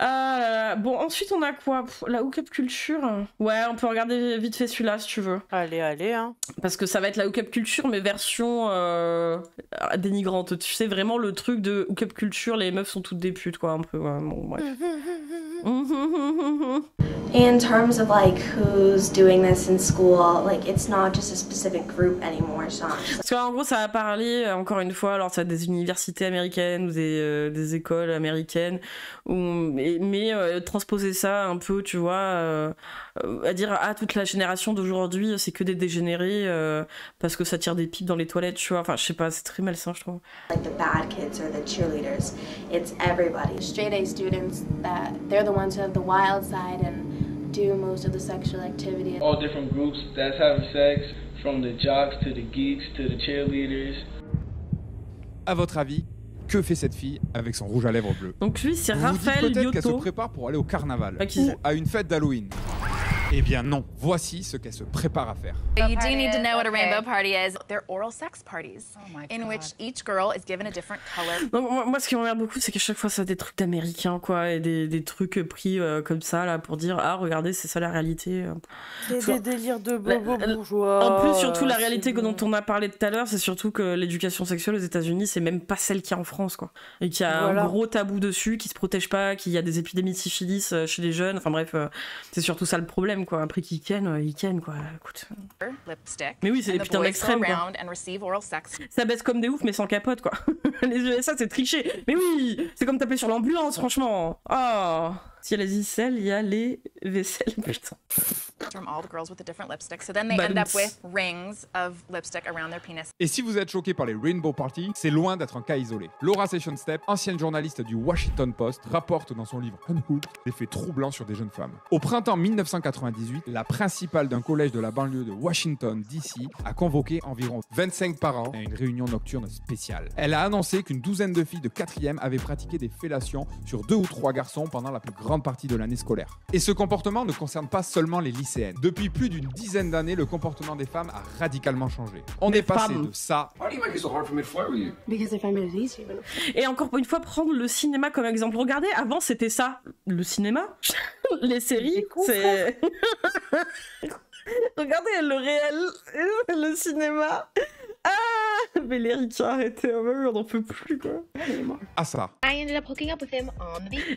Ah là là. Bon, ensuite on a quoi? La hookup culture. Ouais, on peut regarder vite fait celui-là si tu veux. Allez, allez, hein. Parce que ça va être la hookup culture, mais version dénigrante. Tu sais, vraiment le truc de hookup culture, les meufs sont toutes des putes, quoi, un peu. Ouais, bon, bref. In terms of like who's doing this in school, like it's not just a specific group anymore. It's not. Parce qu'en gros, ça va parler, encore une fois, alors ça va des universités américaines ou des écoles américaines, mais transposer ça un peu, tu vois, à dire ah toute la génération d'aujourd'hui c'est que des dégénérés parce que ça tire des pipes dans les toilettes, tu vois. Enfin, je sais pas, c'est très malsain, je trouve. Like the bad kids or the cheerleaders, it's everybody. Straight A students that they're the ones who have the wild side and do most of the sexual activity. All different groups that's having sex, from the jocks to the geeks to the cheerleaders. À votre avis, que fait cette fille avec son rouge à lèvres bleu? Donc lui, c'est Vous vous dites Raphaël peut-être qu'elle se Lyoto. prépare pour aller au carnaval qui ou c'est à une fête d'Halloween. Eh bien non, voici ce qu'elle se prépare à faire. You do need to know what a rainbow party is. They're oral sex parties in which each girl is given a different color. Donc, moi, ce qui m'emmerde beaucoup, c'est qu'à chaque fois, ça a des trucs d'américains, quoi, et des trucs pris comme ça, là, pour dire ah, regardez, c'est ça la réalité. C'est des délires de bobo bourgeois. En plus, surtout, la réalité dont on a parlé tout à l'heure, c'est surtout que l'éducation sexuelle aux États-Unis, c'est même pas celle qu'il y a en France, quoi. Et qu'il y a un gros tabou dessus, qui se protège pas, qu'il y a des épidémies de syphilis chez les jeunes. Enfin bref, c'est surtout ça le problème, quoi. Après qu'ils ken, quoi. Écoute. Mais oui, c'est des putains d'extrêmes, quoi. Ça baisse comme des oufs, mais sans capote, quoi. Les USA, c'est tricher. Mais oui, c'est comme taper sur l'ambulance, franchement. Oh. S'il y a les aisselles, il y a les vaisselles, putain. From all the girls with a different lipstick, so then they end up with rings of lipstick around their penis. Et si vous êtes choqué par les Rainbow Party, c'est loin d'être un cas isolé. Laura Session-Step, ancienne journaliste du Washington Post, rapporte dans son livre Unhooked des faits troublants sur des jeunes femmes. Au printemps 1998, la principale d'un collège de la banlieue de Washington, D.C., a convoqué environ 25 parents à une réunion nocturne spéciale. Elle a annoncé qu'une douzaine de filles de 4e avaient pratiqué des fellations sur 2 ou 3 garçons pendant la plus grande partie de l'année scolaire. Et ce comportement ne concerne pas seulement les lycéennes. Depuis plus d'une dizaine d'années, le comportement des femmes a radicalement changé. On est passé de ça... Et encore une fois, prendre le cinéma comme exemple. Regardez, avant c'était ça, le cinéma, les séries, c'est... Regardez le réel, le cinéma. Ah, mais les Ricard arrêtez, on n'en peut plus, quoi. Ah ça.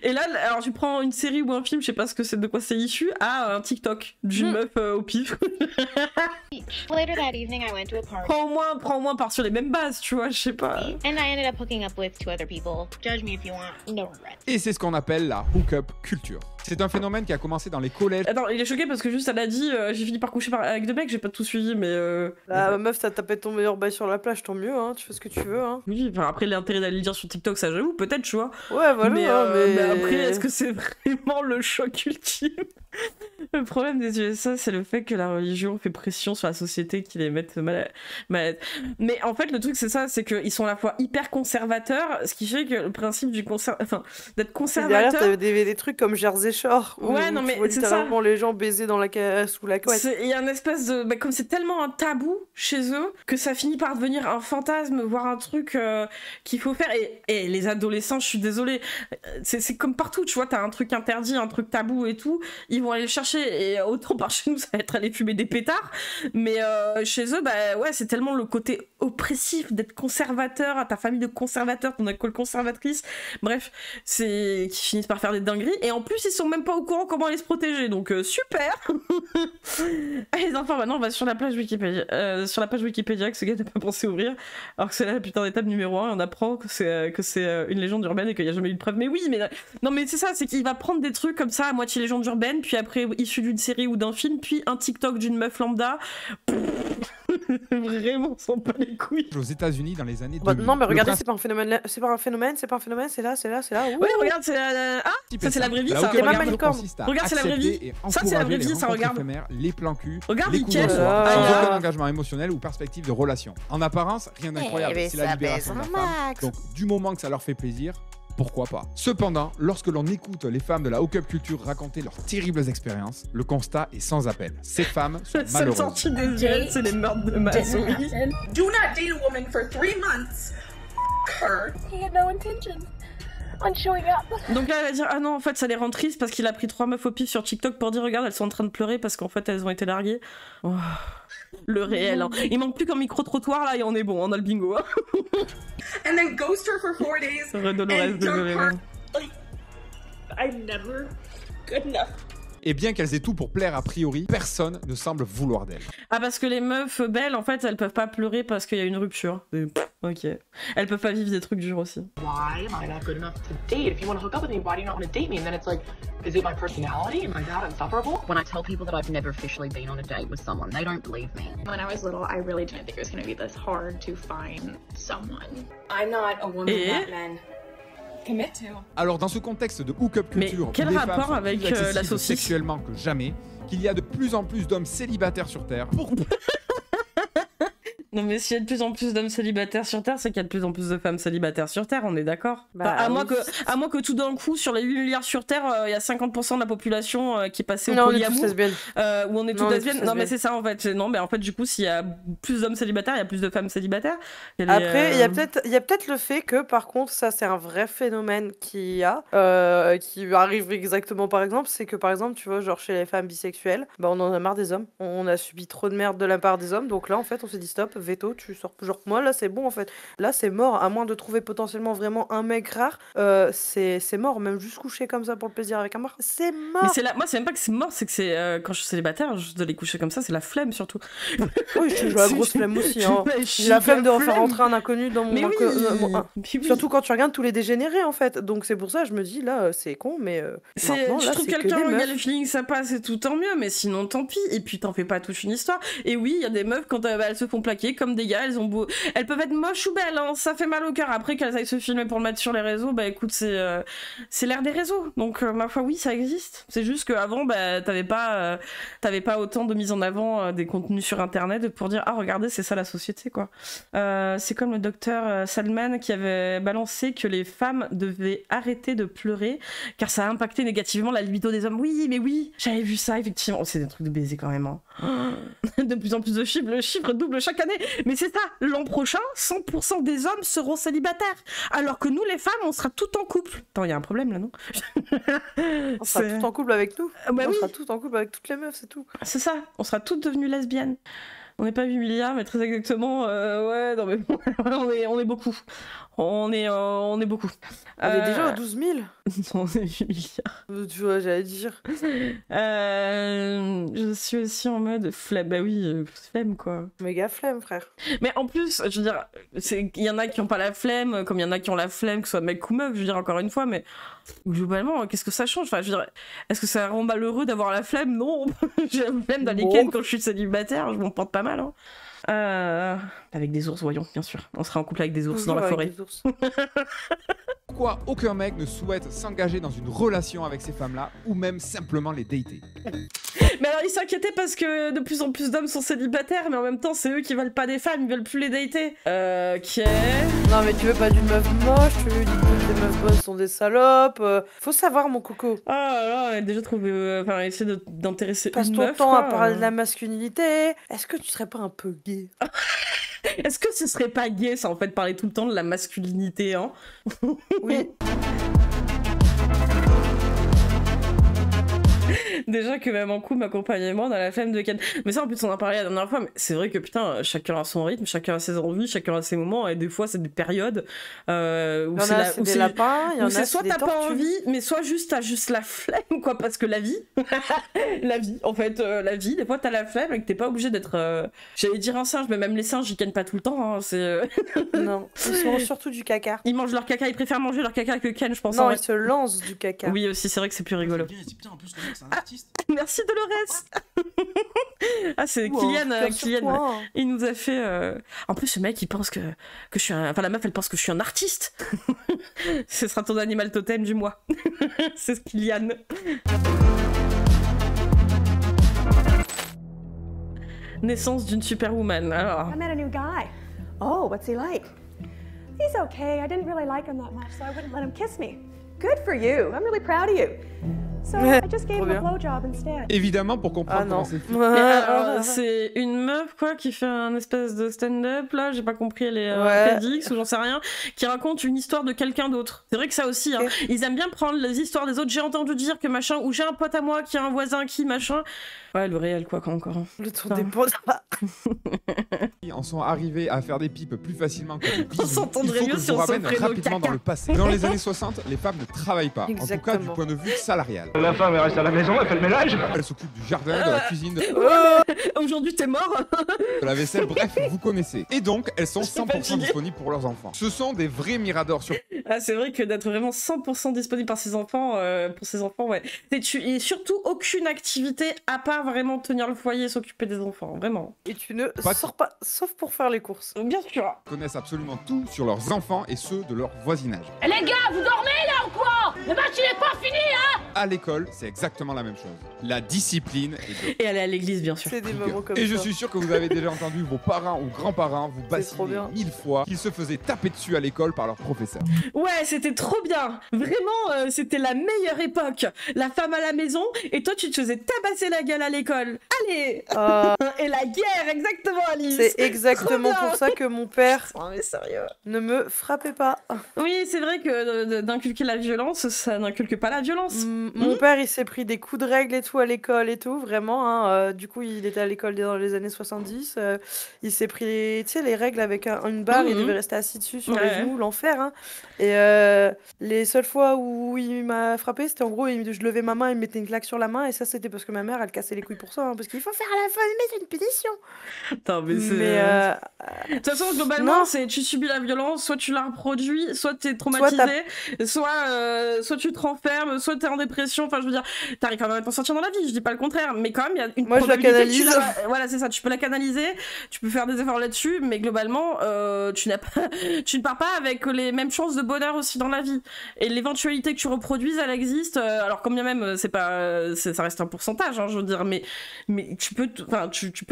Et là, alors tu prends une série ou un film, je sais pas ce que c'est, de quoi c'est issu, un TikTok d'une meuf au pif. Prends au moins part sur les mêmes bases, tu vois, je sais pas. Et c'est ce qu'on appelle la hookup culture. C'est un phénomène qui a commencé dans les collèges. Attends, il est choqué parce que juste elle a dit j'ai fini par coucher avec deux mecs, j'ai pas tout suivi, mais meuf, t'as tapé ton meilleur bail sur la plage, tant mieux, hein, tu fais ce que tu veux, hein. Oui, enfin après l'intérêt d'aller le dire sur TikTok, ça j'avoue, peut-être, tu vois. Ouais, voilà, mais après, est-ce que c'est vraiment le choc ultime? Le problème des USA, c'est le fait que la religion fait pression sur la société, qui les mette mal à... Mais en fait, le truc, c'est ça, c'est qu'ils sont à la fois hyper conservateurs, ce qui fait que le principe du d'être conservateur... Derrière, t'avais des trucs comme Jersey Shore, où, ouais, non, mais tu vois littéralement les gens baiser dans sous la couette. Il y a une espèce de... comme c'est tellement un tabou chez eux, que ça finit par devenir un fantasme, voire un truc qu'il faut faire. Et les adolescents, je suis désolée, c'est comme partout, tu vois, t'as un truc interdit, un truc tabou et tout, ils vont aller le chercher, et autant par chez nous, ça va être aller fumer des pétards, mais chez eux, bah ouais, c'est tellement le côté oppressif d'être conservateur, à ta famille de conservateurs, ton école conservatrice, bref, c'est qui finissent par faire des dingueries, et en plus, ils sont même pas au courant comment aller se protéger, donc super. Les enfants, maintenant, on va sur la page Wikipédia, sur la page Wikipédia que ce gars n'a pas pensé ouvrir, alors que c'est là la putain d'étape numéro 1, et on apprend que c'est une légende urbaine et qu'il n'y a jamais eu de preuve. Mais oui, mais non, mais c'est ça, c'est qu'il va prendre des trucs comme ça, à moitié légende urbaine, puis après issu d'une série ou d'un film, puis un TikTok d'une meuf lambda. Vraiment, on s'en bat les couilles. Aux États-Unis dans les années 2000. Non, mais regardez, c'est pas un phénomène, c'est pas un phénomène, c'est là. Oui, regarde, c'est ça, c'est la vraie vie, ça. Regarde, c'est la vraie vie. Ça, c'est la vraie vie, ça, regarde. Les plans cul, regarde, les coups de soir, sans aucun engagement émotionnel ou perspective de relation. En apparence, rien d'incroyable, c'est la libération de la femme. Donc, du moment que ça leur fait plaisir, pourquoi pas. Cependant, lorsque l'on écoute les femmes de la hookup culture raconter leurs terribles expériences, le constat est sans appel. Ces femmes sont malheureuses. La seule sortie des yeux, c'est les meurtres de Massoui. Do not date a woman for 3 months. Her. He had no intention. on showing up. Donc là, elle va dire ah non, en fait, ça les rend tristes parce qu'il a pris 3 meufs au pif sur TikTok pour dire regarde, elles sont en train de pleurer parce qu'en fait, elles ont été larguées. Oh, le réel. Hein. Il manque plus qu'un micro-trottoir là et on est bon, on a le bingo. Hein. And then ghost her for 4 days. Dolores, désolé. Like, I'm never good enough. Et bien qu'elles aient tout pour plaire a priori, personne ne semble vouloir d'elles. Ah parce que les meufs belles, en fait, elles peuvent pas pleurer parce qu'il y a une rupture. Ok. Elles peuvent pas vivre des trucs durs aussi. Why am I not good enough to date? If you want to hook up with me, why do you not want to date me? And then it's like, is it my personality? Am I that insufferable? When I tell people that I've never officially been on a date with someone, they don't believe me. When I was little, I really didn't think it was going to be this hard to find someone. I'm not a woman that men commit to. Alors dans ce contexte de hook-up culture, mais quel où les rapport femmes sont avec plus accessibles la saucisse sexuellement que jamais, qu'il y a de plus en plus d'hommes célibataires sur Terre. Non mais s'il y a de plus en plus d'hommes célibataires sur Terre, c'est qu'il y a de plus en plus de femmes célibataires sur Terre, on est d'accord. Bah, à oui. moins que tout d'un coup, sur les 8 milliards sur Terre, il y a 50% de la population qui est passée au Non, on est tous polyamour. lesbiennes. Où on est Non, toutes on est lesbiennes. tous Non mais lesbiennes. c'est ça en fait. Non mais en fait du coup, s'il y a plus d'hommes célibataires, il y a plus de femmes célibataires. Après, il y a peut-être le fait que, par contre, ça c'est un vrai phénomène qui arrive exactement par exemple, c'est que par exemple, tu vois, genre chez les femmes bisexuelles, bah on en a marre des hommes, on a subi trop de merde de la part des hommes, donc là en fait on s'est dit stop, veto, tu sors, genre moi là c'est bon en fait, là c'est mort, à moins de trouver potentiellement vraiment un mec rare, c'est mort, même juste coucher comme ça pour le plaisir avec un mort, c'est mort. Mais moi c'est même pas que c'est mort, c'est que c'est quand je suis célibataire, juste de les coucher comme ça, c'est la flemme surtout. Oui, j'ai la grosse flemme aussi, hein. J'ai J'ai la flemme de refaire flemme. rentrer un inconnu dans mon Mais oui, mon- mais oui. Surtout quand tu regardes tous les dégénérés en fait. Donc c'est pour ça je me dis là c'est con mais maintenant Je là trouve c'est que quelqu'un des où il y a meufs. le feeling ça passe et tout tant mieux, mais sinon tant pis. Et puis t'en fais pas toute une histoire. Et oui, il y a des meufs quand elles se font plaquer comme des gars, elles peuvent être moches ou belles, hein, ça fait mal au cœur. Après qu'elles aillent se filmer pour le mettre sur les réseaux, bah écoute c'est l'ère des réseaux. Donc ma foi oui ça existe. C'est juste qu'avant bah t'avais pas autant de mise en avant des contenus sur internet pour dire ah regardez c'est ça la société quoi. C'est comme le docteur Salman qui avait balancé que les femmes devaient arrêter de pleurer car ça a impacté négativement la libido des hommes. Oui, mais oui, j'avais vu ça effectivement. Oh, c'est des trucs de baiser quand même. Hein. De plus en plus de chiffres, le chiffre double chaque année. Mais c'est ça, l'an prochain, 100% des hommes seront célibataires. Alors que nous, les femmes, on sera toutes en couple. Attends, il y a un problème là, non? On sera tout en couple avec nous. Bah On oui. sera tout en couple avec toutes les meufs, c'est tout. C'est ça, on sera toutes devenues lesbiennes. On n'est pas 8 milliards, mais très exactement, ouais, non mais on est beaucoup. On est beaucoup. On est déjà à 12 000. Non, on est 8 milliards. Tu vois, j'allais dire. Je suis aussi en mode flemme, bah oui, flemme quoi. Méga flemme, frère. Mais en plus, je veux dire, il y en a qui ont pas la flemme, comme il y en a qui ont la flemme, que ce soit mec ou meuf, je veux dire encore une fois, mais globalement, qu'est-ce que ça change? Enfin, je veux dire, est-ce que ça rend malheureux d'avoir la flemme? Non, j'ai la flemme d'aller ken quand je suis célibataire, je m'en porte pas mal. Hein. Avec des ours, voyons, bien sûr. On sera en couple avec des ours Toujours dans la avec forêt. des ours. Pourquoi aucun mec ne souhaite s'engager dans une relation avec ces femmes-là, ou même simplement les dater? Mais alors, ils s'inquiétaient parce que de plus en plus d'hommes sont célibataires, mais en même temps, c'est eux qui veulent pas des femmes, ils veulent plus les dater. Ok. Non, mais tu veux pas d'une meuf moche, tu veux dire que les meufs bonnes sont des salopes. Faut savoir, mon coco. Ah là, on a déjà trouvé. Enfin, essayer d'intéresser Passe une ton meuf. temps quoi. à parler de la masculinité. Est-ce que tu serais pas un peu gay? Est-ce que ce serait pas gay, ça, en fait, parler tout le temps de la masculinité, hein? Oui. Déjà que même en couple, ma compagne et moi, on a la flemme de ken. Mais ça, en plus, on en a parlé la dernière fois, mais c'est vrai que putain, chacun a son rythme, chacun a ses envies, chacun a ses moments, et des fois, c'est des périodes où Il y en a, c'est des lapins, il y en a, c'est c'est soit des t'as pas tortues. envie, mais soit t'as juste la flemme, quoi, parce que la vie, la vie, en fait, la vie, des fois, t'as la flemme et que t'es pas obligé d'être, j'allais dire un singe, mais même les singes, ils kennent pas tout le temps, hein, c'est... Non, ils mangent surtout du caca. Ils mangent leur caca, ils préfèrent manger leur caca que ken, je pense. Non, en ils vrai. se lancent du caca. Oui, aussi, c'est vrai que c'est plus rigolo. Putain, en plus, le mec, c'est un artiste. Merci Dolores. Ah, c'est Ouh, Kylian, fier sur Kylian. toi, hein. Il nous a fait. En plus, ce mec, il pense que je suis un. Enfin, la meuf, elle pense que je suis un artiste. Ce sera ton animal totem du mois. C'est Kylian. Naissance d'une superwoman. Alors. I met a new guy. Oh, what's he like? He's okay. I didn't really like him that much, so I wouldn't let him kiss me. Good for you. I'm really proud of you. So I just gave him a blowjob instead. Évidemment, pour comprendre comment c'est fait. C'est une meuf quoi qui fait un espèce de stand-up là, j'ai pas compris, elle est TEDx ou j'en sais rien, qui raconte une histoire de quelqu'un d'autre. C'est vrai que ça aussi, hein, ils aiment bien prendre les histoires des autres. J'ai entendu dire que machin, ou j'ai un pote à moi qui a un voisin qui machin. Ouais, le réel quoi, quand encore. Le tour des potes. Ils en sont arrivés à faire des pipes plus facilement que des bisous. On s'entendrait mieux si on s'offrait nos rapidement caca. dans le passé. Dans les années 60, les femmes ne travaillent pas, en tout cas du point de vue salarial. La femme, elle reste à la maison, elle fait le ménage. Elle s'occupe du jardin, de la cuisine, de Aujourd'hui t'es mort. la vaisselle, bref, vous connaissez. Et donc, elles sont 100% disponibles pour leurs enfants. Ce sont des vrais miradors sur... Ah, c'est vrai que d'être vraiment 100% disponible par ses enfants, pour ses enfants, ouais. Et surtout aucune activité à part vraiment tenir le foyer et s'occuper des enfants, vraiment. Et tu ne sors pas, sauf pour faire les courses. Bien sûr. Ils connaissent absolument tout sur leurs enfants et ceux de leur voisinage. Eh les gars, vous dormez là ou quoi? Le match il est pas fini, hein? À l'école, c'est exactement la même chose. La discipline est de... Et aller à l'église, bien sûr. C'est des moments comme Et ça. je suis sûr que vous avez déjà entendu vos parents ou grands-parents vous bassiner 1000 fois qu'ils se faisaient taper dessus à l'école par leurs professeurs. Ouais, c'était trop bien. Vraiment, c'était la meilleure époque. La femme à la maison, et toi, tu te faisais tabasser la gueule à l'école. Allez. Et la guerre, exactement, Alice. C'est exactement pour ça que mon père mais sérieux. ne me frappait pas. Oui, c'est vrai que d'inculquer la violence, ça n'inculque pas la violence. Mon père, il s'est pris des coups de règle et tout à l'école et tout, vraiment. Hein, du coup, il était à l'école dans les années 70. Il s'est pris, tu sais, les règles avec une barre. Il devait rester assis dessus sur les genoux, l'enfer. Hein. Et les seules fois où il m'a frappé, c'était en gros, je levais ma main, il me mettait une claque sur la main. Et ça, c'était parce que ma mère, elle cassait les couilles pour ça. Hein, parce qu'il faut faire à la fin, mettre une punition. Attends, mais c'est... De toute façon, globalement, c'est tu subis la violence, soit tu la reproduis, soit t'es traumatisé, soit tu te renfermes, soit t'es en dépression. Enfin, je veux dire, t'arrives quand même à t'en sortir dans la vie, je dis pas le contraire, mais quand même, il y a une probabilité je la canalise. Voilà, c'est ça, tu peux la canaliser, tu peux faire des efforts là-dessus, mais globalement, tu ne pars pas avec les mêmes chances de bonheur aussi dans la vie. Et l'éventualité que tu reproduises, elle existe. Alors, quand bien même, ça reste un pourcentage, hein, je veux dire, mais tu peux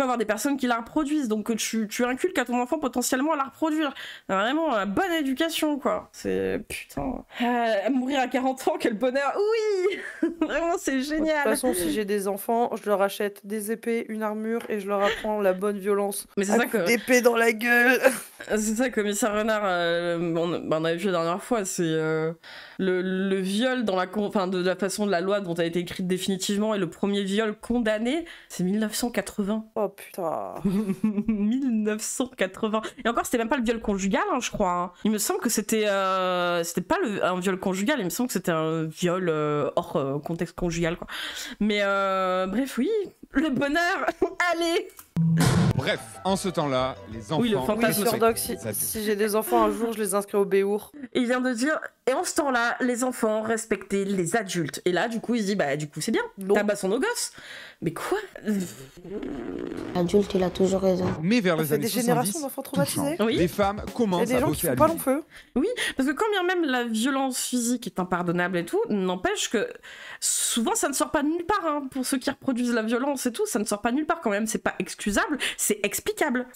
avoir des personnes qui la reproduisent, donc tu inculques à ton enfant potentiellement à la reproduire. Vraiment, bonne éducation, quoi. C'est... Putain... mourir à 40 ans, quel bonheur. Oui. Vraiment, c'est génial. De toute façon, si j'ai des enfants, je leur achète des épées, une armure, et je leur apprends la bonne violence. Mais c'est ça que... D'épée dans la gueule. C'est ça, commissaire Renard, on avait vu la dernière fois, c'est le viol dans de la façon de la loi dont a été écrite définitivement, et le premier viol condamné, c'est 1980. Oh putain. 1980. Et encore, c'était même pas le viol conjugal, hein, je crois. Hein. Il me semble que c'était pas un viol conjugal, il me semble que c'était un viol hors contexte conjugal, quoi. Mais bref, oui, le bonheur, allez. Bref, en ce temps-là, les enfants... Oui, le fantasme. Sur Doc, si j'ai des enfants un jour, je les inscris au Béour. Il vient de dire, et en ce temps-là, les enfants respectaient les adultes. Et là, du coup, il se dit, bah, du coup, c'est bien, tabassons nos gosses. Mais quoi? L'adulte, il a toujours raison. Mais vers les fait années des 70, générations d'enfants traumatisés. Oui. les femmes commencent à bosser à pas long l'usine. feu. Oui, parce que quand bien même la violence physique est impardonnable et tout, n'empêche que souvent ça ne sort pas nulle part, hein. Pour ceux qui reproduisent la violence et tout, ça ne sort pas nulle part quand même, c'est pas excusable, c'est explicable.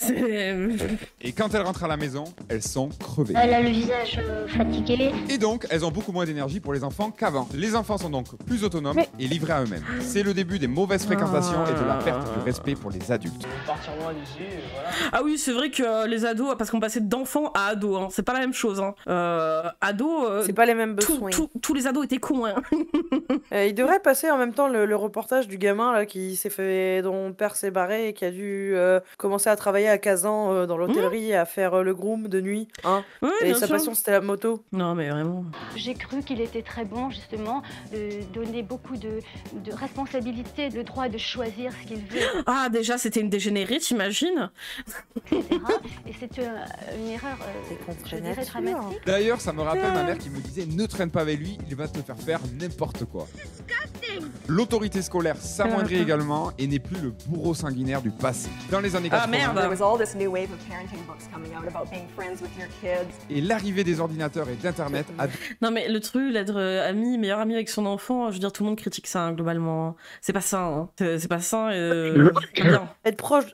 Et quand elles rentrent à la maison, elles sont crevées. Elle a le visage fatigué. Et donc, elles ont beaucoup moins d'énergie pour les enfants qu'avant. Les enfants sont donc plus autonomes et livrés à eux-mêmes. C'est le début des mauvaises fréquentations et de la perte du respect pour les adultes. Partir loin d'ici, voilà. Ah oui, c'est vrai que les ados, parce qu'on passait d'enfants à ados, hein, c'est pas la même chose. Hein. Ados... c'est pas les mêmes besoins. Tous les ados étaient cons. Hein. Il devrait passer en même temps le reportage du gamin là, qui s'est fait, dont le père s'est barré et qui a dû commencer à travailler à Kazan dans l'hôtellerie, à faire le groom de nuit. Hein. Ouais, et sa passion, c'était la moto. Non, mais vraiment. J'ai cru qu'il était très bon, justement, de donner beaucoup de responsabilités, le droit de choisir ce qu'il veut. Ah, déjà, c'était une dégénérée, t'imagines? Etc. Et c'est une erreur, je dirais, dramatique. D'ailleurs, ça me rappelle ma mère qui me disait « Ne traîne pas avec lui, il va te faire n'importe quoi ». L'autorité scolaire s'amoindrit également et n'est plus le bourreau sanguinaire du passé. Dans les années 80, merde. et l'arrivée des ordinateurs et d'Internet a... Non mais le truc, l'être meilleur ami avec son enfant, je veux dire, tout le monde critique ça, hein, globalement. C'est pas sain, hein. C'est pas sain, bien. Être proche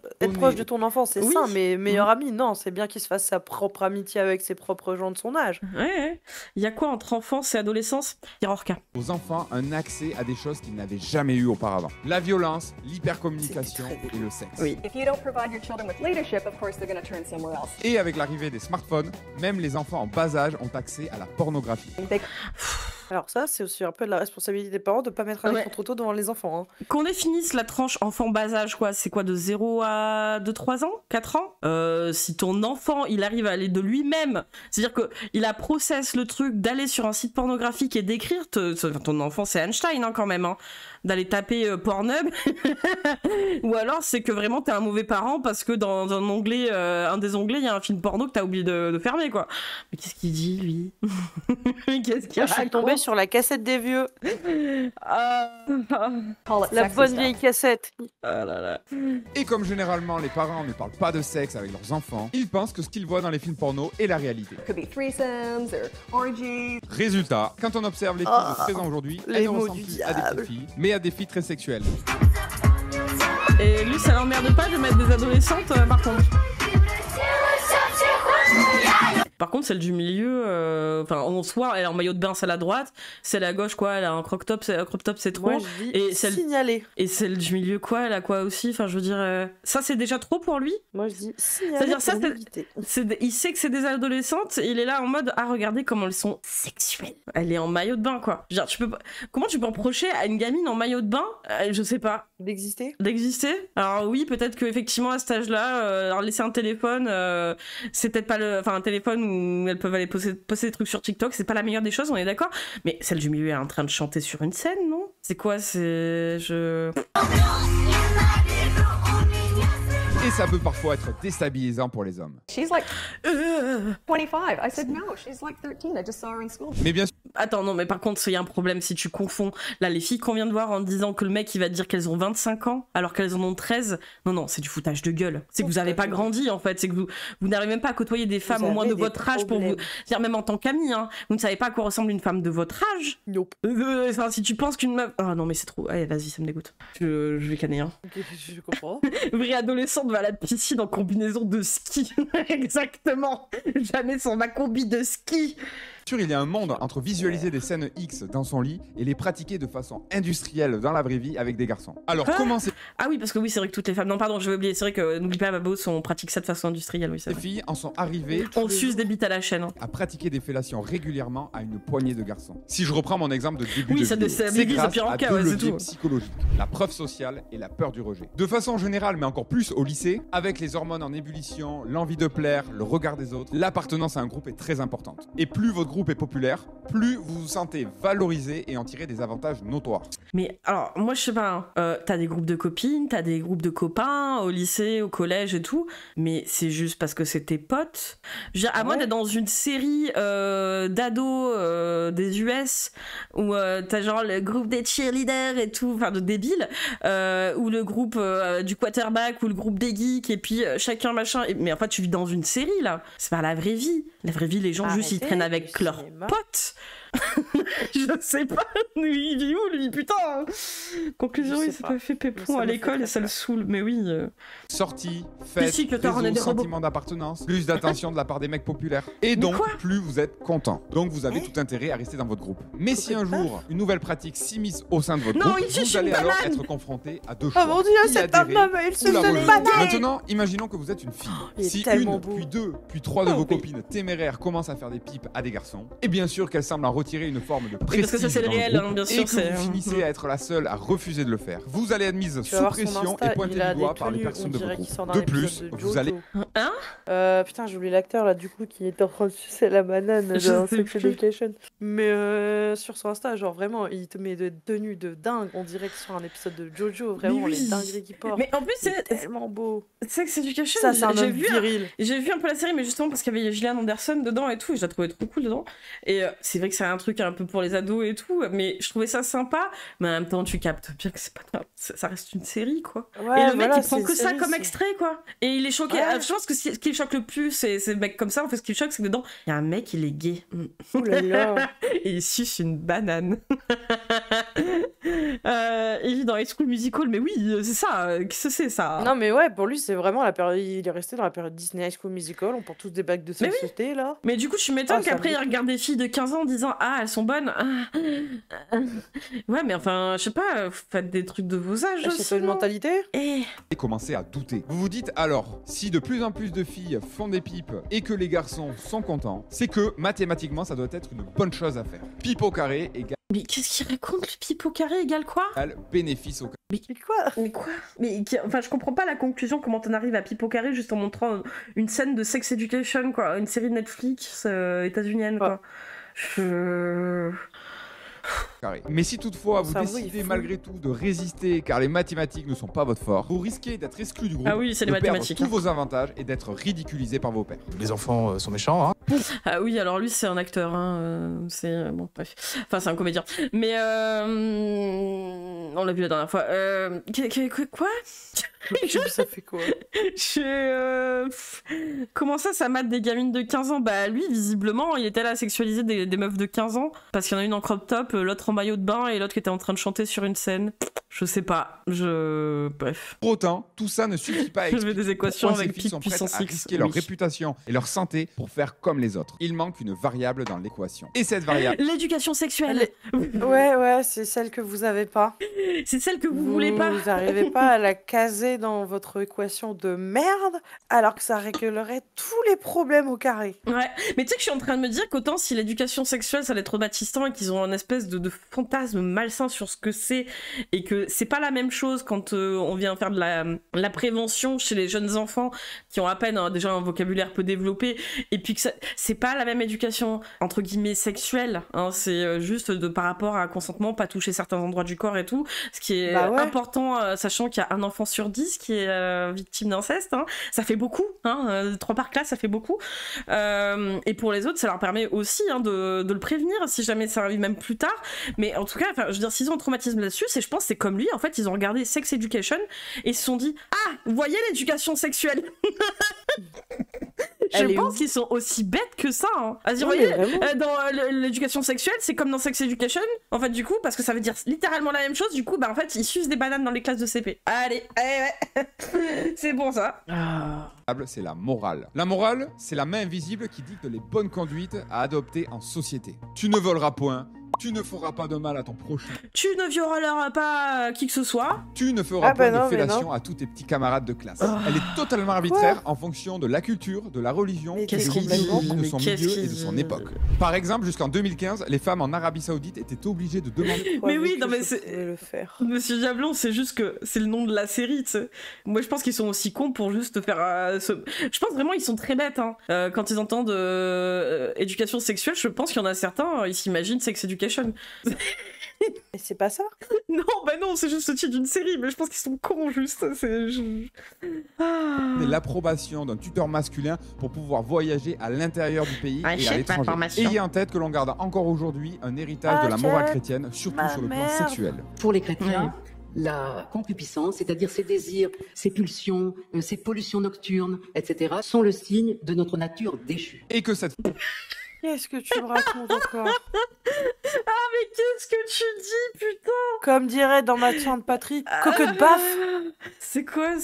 de ton enfant, c'est sain, mais meilleur ami, non, c'est bien qu'il se fasse sa propre amitié avec ses propres gens de son âge. Ouais. Il y a quoi entre enfance et adolescence? Il y a Rorka. Aux enfants un accès à des choses chose qu'ils n'avaient jamais eu auparavant. La violence, l'hypercommunication et le sexe. If you don't provide your children with leadership, of course they're going to turn somewhere else. Et avec l'arrivée des smartphones, même les enfants en bas âge ont accès à la pornographie. Alors ça, c'est aussi un peu de la responsabilité des parents de pas mettre un écran trop tôt devant les enfants. Hein. Qu'on définisse la tranche enfant bas âge, quoi, c'est quoi, de 0 à 2-3 ans 4 ans Si ton enfant, il arrive à aller de lui-même, c'est-à-dire qu'il a process le truc d'aller sur un site pornographique et d'écrire, ton enfant c'est Einstein hein, quand même, hein, d'aller taper Pornhub, ou alors c'est que vraiment t'es un mauvais parent parce que dans un onglet, un des onglets, il y a un film porno que t'as oublié de fermer, quoi. Mais qu'est-ce qu'il dit, lui? Qu'est-ce qu'il raconte? Je suis tombée sur la cassette des vieux. La bonne vieille cassette. Ah là là. Et comme généralement les parents ne parlent pas de sexe avec leurs enfants, ils pensent que ce qu'ils voient dans les films porno est la réalité. Résultat, quand on observe les filles de 13 ans aujourd'hui, elles ne ressemblent plus à des petites filles, mais à des filles très sexuelles. Et lui, ça l'emmerde pas de mettre des adolescentes, par contre. Par contre, celle du milieu, en soi, elle est en maillot de bain, celle à droite. Celle à gauche, quoi, elle a un crop top, c'est trop. Moi, je dis et signalé. Et celle du milieu, quoi, elle a quoi aussi? Enfin, je veux dire, ça, c'est déjà trop pour lui. Moi, je dis signalé. C'est-à-dire, ça, il sait que c'est des adolescentes, et il est là en mode, ah, regardez comment elles sont sexuelles. Elle est en maillot de bain, quoi. Genre, comment tu peux reprocher à une gamine en maillot de bain, je sais pas. D'exister? Alors oui, peut-être qu'effectivement, à cet âge-là, laisser un téléphone, c'est peut-être pas un téléphone où elles peuvent aller poster des trucs sur TikTok, c'est pas la meilleure des choses, on est d'accord. Mais celle du milieu est en train de chanter sur une scène, non? C'est quoi? Et ça peut parfois être déstabilisant pour les hommes. She's like 25. I said no, she's like 13. I just saw her in school. Mais bien sûr. Attends, non, mais par contre, il y a un problème si tu confonds. Là, les filles qu'on vient de voir en disant que le mec, il va te dire qu'elles ont 25 ans alors qu'elles en ont 13. Non, c'est du foutage de gueule. C'est que vous avez pas grandi, en fait. C'est que vous n'arrivez même pas à côtoyer des femmes au moins de votre âge pour vous dire, même en tant qu'amie, hein. Vous ne savez pas à quoi ressemble une femme de votre âge. Nope. Enfin, si tu penses qu'une meuf. Ah non, mais c'est trop. Allez, vas-y, ça me dégoûte. Je vais canner, hein. Ok, je comprends. Vraie adolescente va à la piscine en combinaison de ski. Exactement. Jamais sans ma combi de ski. Il y a un monde entre visualiser des scènes X dans son lit et les pratiquer de façon industrielle dans la vraie vie avec des garçons. Alors comment c'est... Ah oui, parce que oui, c'est vrai que toutes les femmes... Non, pardon, je vais oublier. C'est vrai que n'oublie pas, Babos, on pratique ça de façon industrielle. Oui, les filles en sont arrivées... On suce des bites à la chaîne. Hein. À pratiquer des fellations régulièrement à une poignée de garçons. Si je reprends mon exemple de début de vidéo, c'est grâce à deux leviers tout. psychologiques. La preuve sociale et la peur du rejet. De façon générale, mais encore plus au lycée, avec les hormones en ébullition, l'envie de plaire, le regard des autres, l'appartenance à un groupe est très importante. Et plus votre groupe est populaire, plus vous vous sentez valorisé et en tirez des avantages notoires. Mais alors, moi je sais pas, t'as des groupes de copines, t'as des groupes de copains au lycée, au collège et tout, mais c'est juste parce que c'est tes potes. Je veux dire, à moins d'être dans une série d'ados des US où t'as genre le groupe des cheerleaders et tout, enfin de débiles, ou le groupe du quarterback ou le groupe des geeks et puis chacun machin. Mais en fait, tu vis dans une série là, c'est pas la vraie vie. La vraie vie, les gens juste ils traînent avec leurs potes. Je sais pas, il vit où lui, putain. Conclusion, il s'est pas fait pépon à l'école et ça le saoule, mais oui. Sortie, fête, réseau, sentiment d'appartenance, plus d'attention de la part des mecs populaires. Et donc, plus vous êtes content. Donc vous avez tout intérêt à rester dans votre groupe. Mais si un jour, une nouvelle pratique s'immisce au sein de votre groupe, vous allez alors être confronté à deux choix. Oh mon dieu, cette femme, il se faisait des bananes. Maintenant, imaginons que vous êtes une fille. Si une, puis deux, puis trois de vos copines téméraires commencent à faire des pipes à des garçons, et bien sûr qu'elles semblent en retirer une forme de prestige parce que ça c'est le réel, hein, bien sûr, et que vous finissez à être la seule à refuser de le faire. Vous allez être mise sous pression et pointée du doigt par les personnes de votre groupe. De plus, vous allez... Hein putain, j'ai oublié l'acteur là, du coup, qui est en train de sucer la banane dans Sex Education. Mais sur son Insta, genre vraiment, il te met de tenues de dingue. On dirait que sur un épisode de Jojo, vraiment, les dingueries qu'il porte. Mais en plus, c'est tellement beau. Sex Education, ça, c'est un homme viril. J'ai vu un peu la série, mais justement parce qu'il y avait Gillian Anderson dedans et tout, et je la trouvais trop cool dedans. Et c'est vrai que c'est un truc un peu pour les ados et tout, mais je trouvais ça sympa, mais en même temps tu captes bien que c'est pas grave, ça reste une série quoi. Ouais, et le mec il prend que ça comme extrait quoi, et il est choqué. Je pense que ce qui le choque le plus c'est ces mecs comme ça, en fait ce qui le choque c'est que dedans il y a un mec, il est gay. Oh là là. Et il suce une banane. Et vit dans High School Musical, mais oui, c'est ça. Qu'est-ce que c'est ça? Non, mais ouais, pour lui, c'est vraiment la période. Il est resté dans la période Disney High School Musical. On porte tous des bacs de Mais oui. société, là. Mais du coup, tu m'étonnes qu'après, il regarde des filles de 15 ans en disant « Ah, elles sont bonnes. » Ouais, mais enfin, je sais pas, faites des trucs de vos âges aussi. C'est pas une mentalité. Et commencez à douter. Vous vous dites alors, si de plus en plus de filles font des pipes et que les garçons sont contents, c'est que mathématiquement, ça doit être une bonne chose à faire. Pipe au carré égale mais qu'est-ce qu'il raconte, le pipe au carré égale quoi? bénéfice au carré. Mais quoi? Mais quoi? Mais enfin, je comprends pas la conclusion, comment t'en arrives à pipe au carré juste en montrant une scène de Sex Education, quoi, une série de Netflix états-unienne, quoi. Carré. Mais si toutefois vous décidez malgré tout de résister car les mathématiques ne sont pas votre fort, vous risquez d'être exclu du groupe, ah oui, c'est les de perdre mathématiques, tous vos avantages et d'être ridiculisé par vos pairs. Les enfants sont méchants, hein. Ah oui, alors lui c'est un acteur, hein. C'est bon, bref. Enfin, c'est un comédien. Mais on l'a vu la dernière fois. Quoi? Ça fait quoi? Comment ça mate des gamines de 15 ans? Bah lui, visiblement, il était là à sexualiser des meufs de 15 ans, parce qu'il y en a une en crop top, l'autre en maillot de bain, et l'autre qui était en train de chanter sur une scène. Je sais pas. Bref. Pour autant, tout ça ne suffit pas à expliquer des équations pourquoi avec ces filles sont prêtes puissance à X. risquer leur réputation et leur santé pour faire comme les autres. Il manque une variable dans l'équation. Et cette variable... L'éducation sexuelle. Ouais, c'est celle que vous avez pas. C'est celle que vous voulez pas. Vous n'arrivez pas à la caser dans votre équation de merde, alors que ça réglerait tous les problèmes au carré. Ouais, mais tu sais que je suis en train de me dire qu'autant si l'éducation sexuelle ça allait être traumatisant et qu'ils ont un espèce de fantasme malsain sur ce que c'est, et que c'est pas la même chose quand on vient faire de la prévention chez les jeunes enfants qui ont à peine déjà un vocabulaire peu développé, et puis que c'est pas la même éducation entre guillemets sexuelle, hein, c'est juste par rapport à consentement, pas toucher certains endroits du corps et tout, ce qui est important, sachant qu'il y a un enfant sur 10 qui est victime d'inceste, hein. Ça fait beaucoup, hein, 3 par classe, ça fait beaucoup, et pour les autres ça leur permet aussi, hein, de le prévenir si jamais ça arrive même plus tard. Mais en tout cas, je veux dire, s'ils ont un traumatisme là-dessus, je pense c'est comme lui, en fait ils ont regardé Sex Education et ils se sont dit « Ah, vous voyez l'éducation sexuelle ?» Je pense qu'ils sont aussi bêtes que ça, hein. Vas-y, voyez, dans l'éducation sexuelle, c'est comme dans Sex Education, en fait, du coup, parce que ça veut dire littéralement la même chose, du coup, bah en fait, ils sucent des bananes dans les classes de CP. Allez, ouais. C'est bon, ça. C'est la morale. La morale, c'est la main invisible qui dicte les bonnes conduites à adopter en société. Tu ne voleras point. Tu ne feras pas de mal à ton prochain. Tu ne violeras pas qui que ce soit. Tu ne feras pas de fellation à tous tes petits camarades de classe. Elle est totalement arbitraire en fonction de la culture, de la religion, de son milieu et de son époque. Par exemple, jusqu'en 2015, les femmes en Arabie Saoudite étaient obligées de demander... Mais oui, non mais c'est... le faire. Monsieur Diablon, c'est juste que c'est le nom de la série, tu sais. Moi, je pense qu'ils sont aussi cons pour juste faire... Je pense vraiment ils sont très bêtes, hein. Quand ils entendent éducation sexuelle, je pense qu'il y en a certains, ils s'imaginent Sex Education. Et c'est pas ça? Non, bah non, c'est juste le titre d'une série, mais je pense qu'ils sont cons, juste. L'approbation d'un tuteur masculin pour pouvoir voyager à l'intérieur du pays et à l'étranger. Ayez en tête que l'on garde encore aujourd'hui un héritage de la morale chrétienne, surtout sur le plan sexuel. Pour les chrétiens, la concupiscence, c'est-à-dire ses désirs, ses pulsions, ses pollutions nocturnes, etc., sont le signe de notre nature déchue. Et que cette... Qu'est-ce que tu me racontes encore? Ah, mais qu'est-ce que tu dis, putain? Comme dirait dans ma tante Patrie, cocotte baffe. C'est quoi?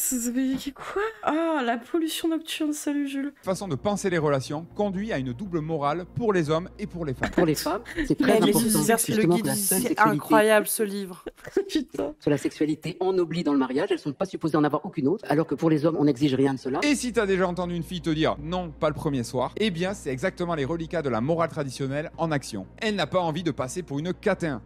Quoi? Ah, la pollution nocturne, salut Jules. Façon de penser les relations conduit à une double morale pour les hommes et pour les femmes. Pour les femmes, c'est très important. C'est incroyable ce livre. Putain. Sur la sexualité ennoblie dans le mariage, elles sont pas supposées en avoir aucune autre, alors que pour les hommes, on n'exige rien de cela. Et si t'as déjà entendu une fille te dire non, pas le premier soir, eh bien c'est exactement les reliquats de la morale traditionnelle en action. Elle n'a pas envie de passer pour une catin.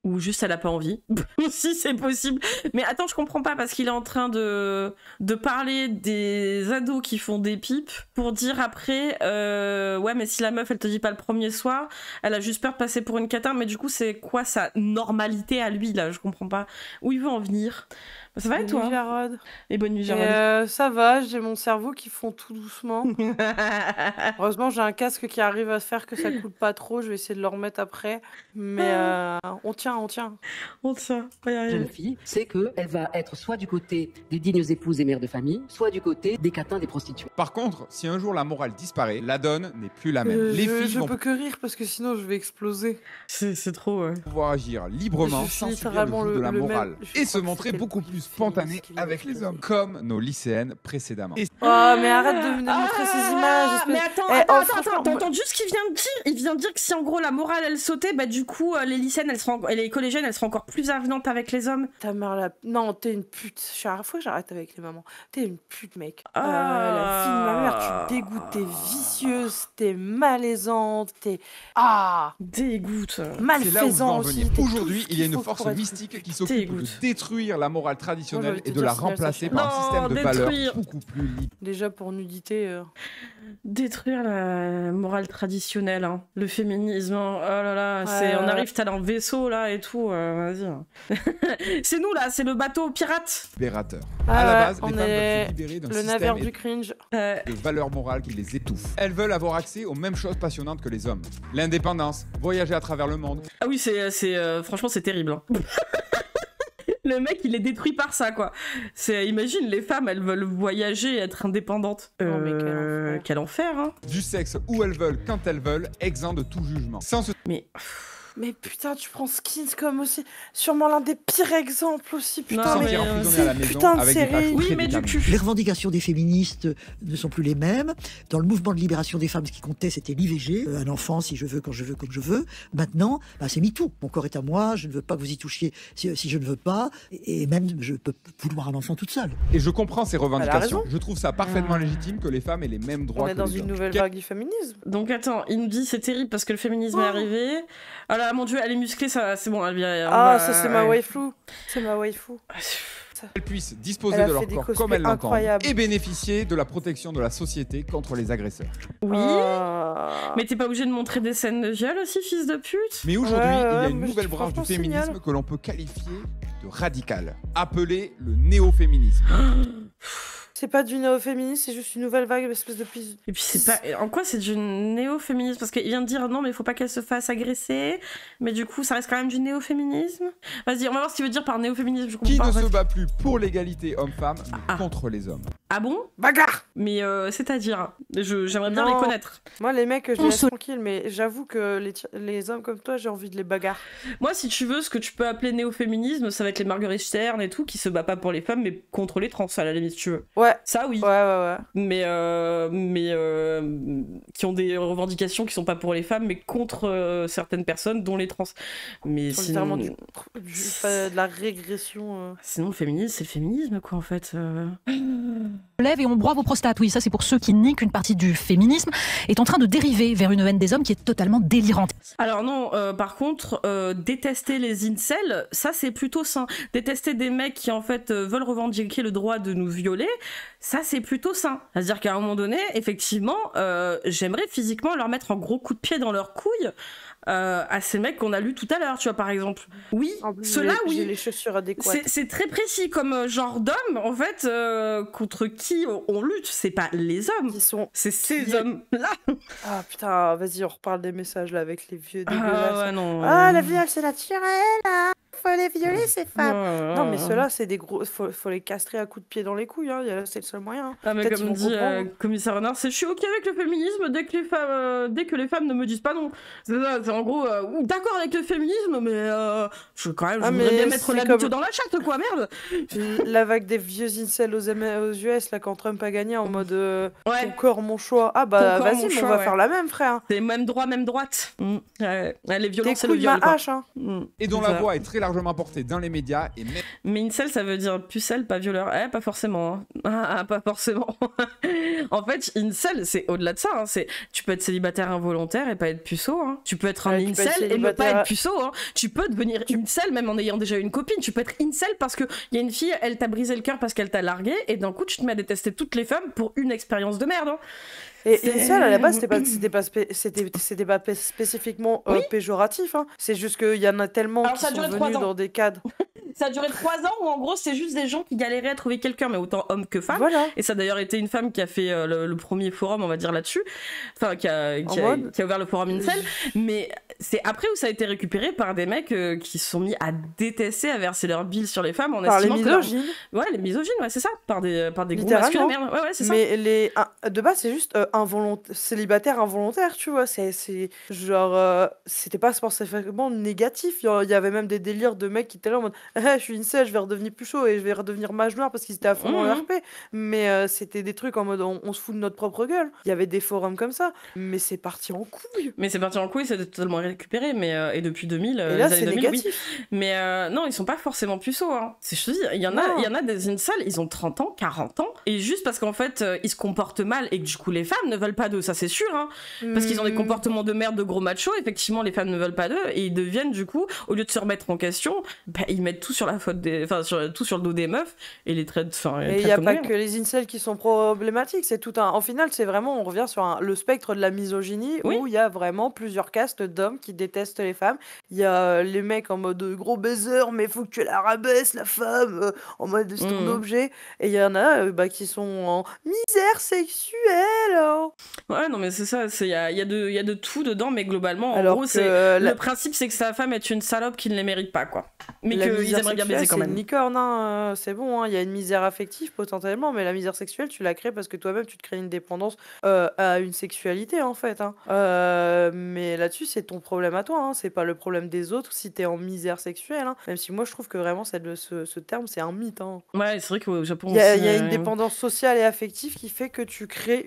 Ou juste elle a pas envie. Si c'est possible. Mais attends, je comprends pas parce qu'il est en train de parler des ados qui font des pipes pour dire après ouais mais si la meuf elle te dit pas le premier soir, elle a juste peur de passer pour une catin, mais du coup c'est quoi sa normalité à lui là? Je comprends pas où il veut en venir. Ça va et toi? Jarod. Et bonne nuit, Jarod. Ça va, j'ai mon cerveau qui fond tout doucement. Heureusement, j'ai un casque qui arrive à faire que ça coûte pas trop. Je vais essayer de le remettre après. Mais on tient. On tient. Jeune fille, c'est qu'elle va être soit du côté des dignes épouses et mères de famille, soit du côté des catins des prostituées. Par contre, si un jour la morale disparaît, la donne n'est plus la même. Les filles je vont peux que rire parce que sinon je vais exploser. C'est trop, ouais. pouvoir agir librement Je suis sans subir le littéralement joug de la le même- morale je et crois se que montrer c'était beaucoup le plus plus spontanées féministe qu'il a avec les explosé. hommes, comme nos lycéennes précédemment. Et Oh, mais arrête de me montrer ces images. Mais espèce- attends, Eh, attends, franchement, t'as entendu ce qu'il vient de dire? Il vient de dire que si en gros la morale elle sautait, bah du coup les lycéennes et les collégiennes elles seront encore plus avenantes avec les hommes. Ta mère la... Non, t'es une pute. Faut que j'arrête avec les mamans. T'es une pute, mec. Ah. La fille de ma mère, tu dégoûtes. T'es vicieuse, t'es malaisante, t'es... Ah, Dégoûte. c'est là où je veux malfaisant en aussi. venir. T'es tout Aujourd'hui, ce il y a qu'il une faut force pour être mystique pute. qui s'occupe de Dégoûte. détruire la morale Moi, traditionnelle j'allais te et de dire la Signal remplacer Sachet. par un système de valeurs détruire. beaucoup plus libre. Déjà pour nudité... Détruire la morale traditionnelle, hein. Le féminisme, hein. Oh là là, Ouais. on arrive, t'as un vaisseau là et tout, vas-y. hein. C'est nous là, c'est le bateau pirate. Libérateur. Ah À la ouais, base, on les femmes est veulent se libérer d'un le système navire et du cringe. de valeurs morales qui les étouffent. Elles veulent avoir accès aux mêmes choses passionnantes que les hommes. L'indépendance, voyager à travers le monde. Ah oui, franchement c'est terrible. hein. Le mec il est détruit par ça quoi. Imagine les femmes elles veulent voyager et être indépendantes. Oh, mais Quel enfer hein. Du sexe où elles veulent, quand elles veulent, exempt de tout jugement. Sans se Mais Mais putain, tu prends Skins comme aussi sûrement l'un des pires exemples aussi. Putain, Non, se mais sentir emprisonné à c'est la une maison putain de avec des série. patrons oui très mais du déterminés. cul. Les revendications des féministes ne sont plus les mêmes. Dans le mouvement de libération des femmes, ce qui comptait, c'était l'IVG. Un enfant, si je veux, quand je veux, comme je veux. Maintenant, bah, c'est MeToo. Mon corps est à moi, je ne veux pas que vous y touchiez si je ne veux pas. Et même, je peux vouloir un enfant toute seule. Et je comprends ces revendications. raison. Je trouve ça parfaitement légitime que les femmes aient les mêmes droits On est que dans les une hommes. nouvelle vague du féminisme. Donc attends, il nous dit c'est terrible parce que le féminisme est arrivé. Ah là mon dieu, elle est musclée, ça c'est bon, elle vient. Ah, ça c'est ma waifu. C'est ma waifu. Qu'elles puissent disposer Elle a de leur fait des corps cosplays comme elles l'entendent incroyables. et bénéficier de la protection de la société contre les agresseurs. Oui. Ah. Mais t'es pas obligé de montrer des scènes de viol aussi, fils de pute? Mais aujourd'hui, il y a une mais nouvelle branche du franchement, féminisme signale. que l'on peut qualifier de radicale, appelée le néo-féminisme. C'est pas du néo-féminisme, c'est juste une nouvelle vague, espèce de pisse. Et puis c'est pas. En quoi c'est du néo-féminisme? Parce qu'il vient de dire non, mais il faut pas qu'elle se fasse agresser. Mais du coup, ça reste quand même du néo-féminisme. Vas-y, on va voir ce qu'il veut dire par néo-féminisme. Je comprends Qui pas, ne en fait. se bat plus pour l'égalité homme-femme, mais Ah. contre les hommes. Ah bon? Bagarre. Mais c'est-à-dire, j'aimerais bien Non. les connaître. Moi, les mecs, je On les laisse se- tranquilles, mais j'avoue que les hommes comme toi, j'ai envie de les bagarre. Moi, si tu veux, ce que tu peux appeler néo-féminisme, ça va être les Marguerite Stern et tout, qui se bat pas pour les femmes, mais contre les trans, à la limite, si tu veux. Ouais. Ça, oui. Ouais. Mais qui ont des revendications qui sont pas pour les femmes, mais contre certaines personnes, dont les trans. Mais C'est sinon, littéralement de la régression. sinon le féminisme, c'est le féminisme, quoi, en fait. Lève et on broie vos prostates. Oui, ça c'est pour ceux qui nient qu'une partie du féminisme est en train de dériver vers une haine des hommes qui est totalement délirante. Alors non, par contre, détester les incels, ça c'est plutôt sain. Détester des mecs qui en fait veulent revendiquer le droit de nous violer, ça c'est plutôt sain. C'est-à-dire qu'à un moment donné, effectivement, j'aimerais physiquement leur mettre un gros coup de pied dans leurs couilles à ces mecs qu'on a lus tout à l'heure, tu vois, par exemple. Oui, ceux-là, oui. J'ai les chaussures adéquates. C'est très précis comme genre d'homme, en fait, contre qui on lutte. C'est pas les hommes, c'est ces hommes-là. Ah putain, vas-y, on reparle des messages là avec les vieux dégueulasses. Ah ouais, non. Ah, la viol, c'est naturel, hein. Faut les violer, ces femmes. Non, mais ouais. ceux-là, c'est des gros. Faut les castrer à coups de pied dans les couilles, hein. C'est le seul moyen. Ah, mais Peut-être comme ils vont dit comprendre. commissaire Renard, je suis ok avec le féminisme dès que les femmes ne me disent pas non. C'est ça, c'est en gros, d'accord avec le féminisme, mais je voudrais bien mettre la bite dans la chatte, quoi, merde. La vague des vieux incels aux US, là, quand Trump a gagné, en mode ton corps, mon choix. Ah bah, Ton corps, vas-y, mon mais on choix, va ouais. faire la même, frère. C'est même droit, même droite. Ouais, les violences, c'est Des le coups de ma viol, quoi. hache, hein. Et dont C'est la ça. voix est très largement portée dans les médias et même... Mais incel, ça veut dire pucelle, pas violeur. Pas forcément. Hein. Ah, pas forcément. En fait, incel, c'est au-delà de ça. Hein. Tu peux être célibataire involontaire et pas être puceau. Hein. Tu peux être un Ouais, tu peux être incel et ne pas célibataire- être puceau. Hein. Tu peux devenir incel même en ayant déjà une copine. Tu peux être incel parce qu'il y a une fille, elle t'a brisé le cœur parce qu'elle t'a largué et d'un coup, tu te mets à détester toutes les femmes pour une expérience de merde. Hein. Et incel, à la base, c'était pas spécifiquement Oui. péjoratif. Hein. C'est juste qu'il y en a tellement Alors, qui ça a sont duré venus 3 ans. dans des cadres. Ça a duré 3 ans où en gros c'est juste des gens qui galéraient à trouver quelqu'un, mais autant hommes que femmes. Voilà. Et ça a d'ailleurs été une femme qui a fait le premier forum, on va dire là-dessus, enfin qui a ouvert le forum Incel. Mais c'est après où ça a été récupéré par des mecs qui se sont mis à détester, à verser leur bile sur les femmes en par les estimant misogynes. Ouais, les misogynes, ouais, c'est ça, par des gros masculins, merde. Ouais, c'est ça. Mais de base c'est juste célibataire involontaire, tu vois, c'est genre c'était pas spécifiquement négatif. Il y avait même des délires de mecs qui étaient là en mode je suis incel, je vais redevenir plus chaud et je vais redevenir mage noir parce qu'ils étaient à fond dans le RP. Mais c'était des trucs en mode on se fout de notre propre gueule. Il y avait des forums comme ça, mais c'est parti en couille. Mais c'est parti en couille, c'est totalement récupéré, mais et depuis 2000, et là c'est 2000, négatif. Oui. Mais non, ils sont pas forcément puceaux. Hein. Je te dis, il y en a des incels, ils ont 30 ans, 40 ans, et juste parce qu'en fait ils se comportent mal et que du coup les femmes ne veulent pas d'eux, ça c'est sûr, hein. Parce qu'ils ont des comportements de merde, de gros machos. Effectivement, les femmes ne veulent pas d'eux et ils deviennent du coup, au lieu de se remettre en question, ils mettent tout sur la faute tout sur le dos des meufs et les traitent. Et il y a pas que les incels qui sont problématiques, c'est tout un. En final, c'est vraiment, on revient sur le spectre de la misogynie où il y a vraiment plusieurs castes d'hommes qui détestent les femmes. Il y a les mecs en mode gros baiser, mais faut que tu la rabaisses la femme en mode c'est ton objet. Et il y en a qui sont en misère sexuelle. Hein. Ouais, non mais c'est ça, il y a de tout dedans, mais globalement, en gros, le principe c'est que sa femme est une salope qui ne les mérite pas, quoi. Mais qu'ils aimeraient bien baiser quand même. C'est une licorne, hein, c'est bon, il y a une misère affective potentiellement, mais la misère sexuelle, tu la crées parce que toi-même tu te crées une dépendance à une sexualité en fait. Hein. Mais là-dessus, c'est ton problème à toi, hein, c'est pas le problème des autres si t'es en misère sexuelle. Hein. Même si moi je trouve que vraiment ce terme c'est un mythe. Hein. Ouais, c'est vrai qu'au Japon il y a une dépendance sociale et affective qui fait que tu crées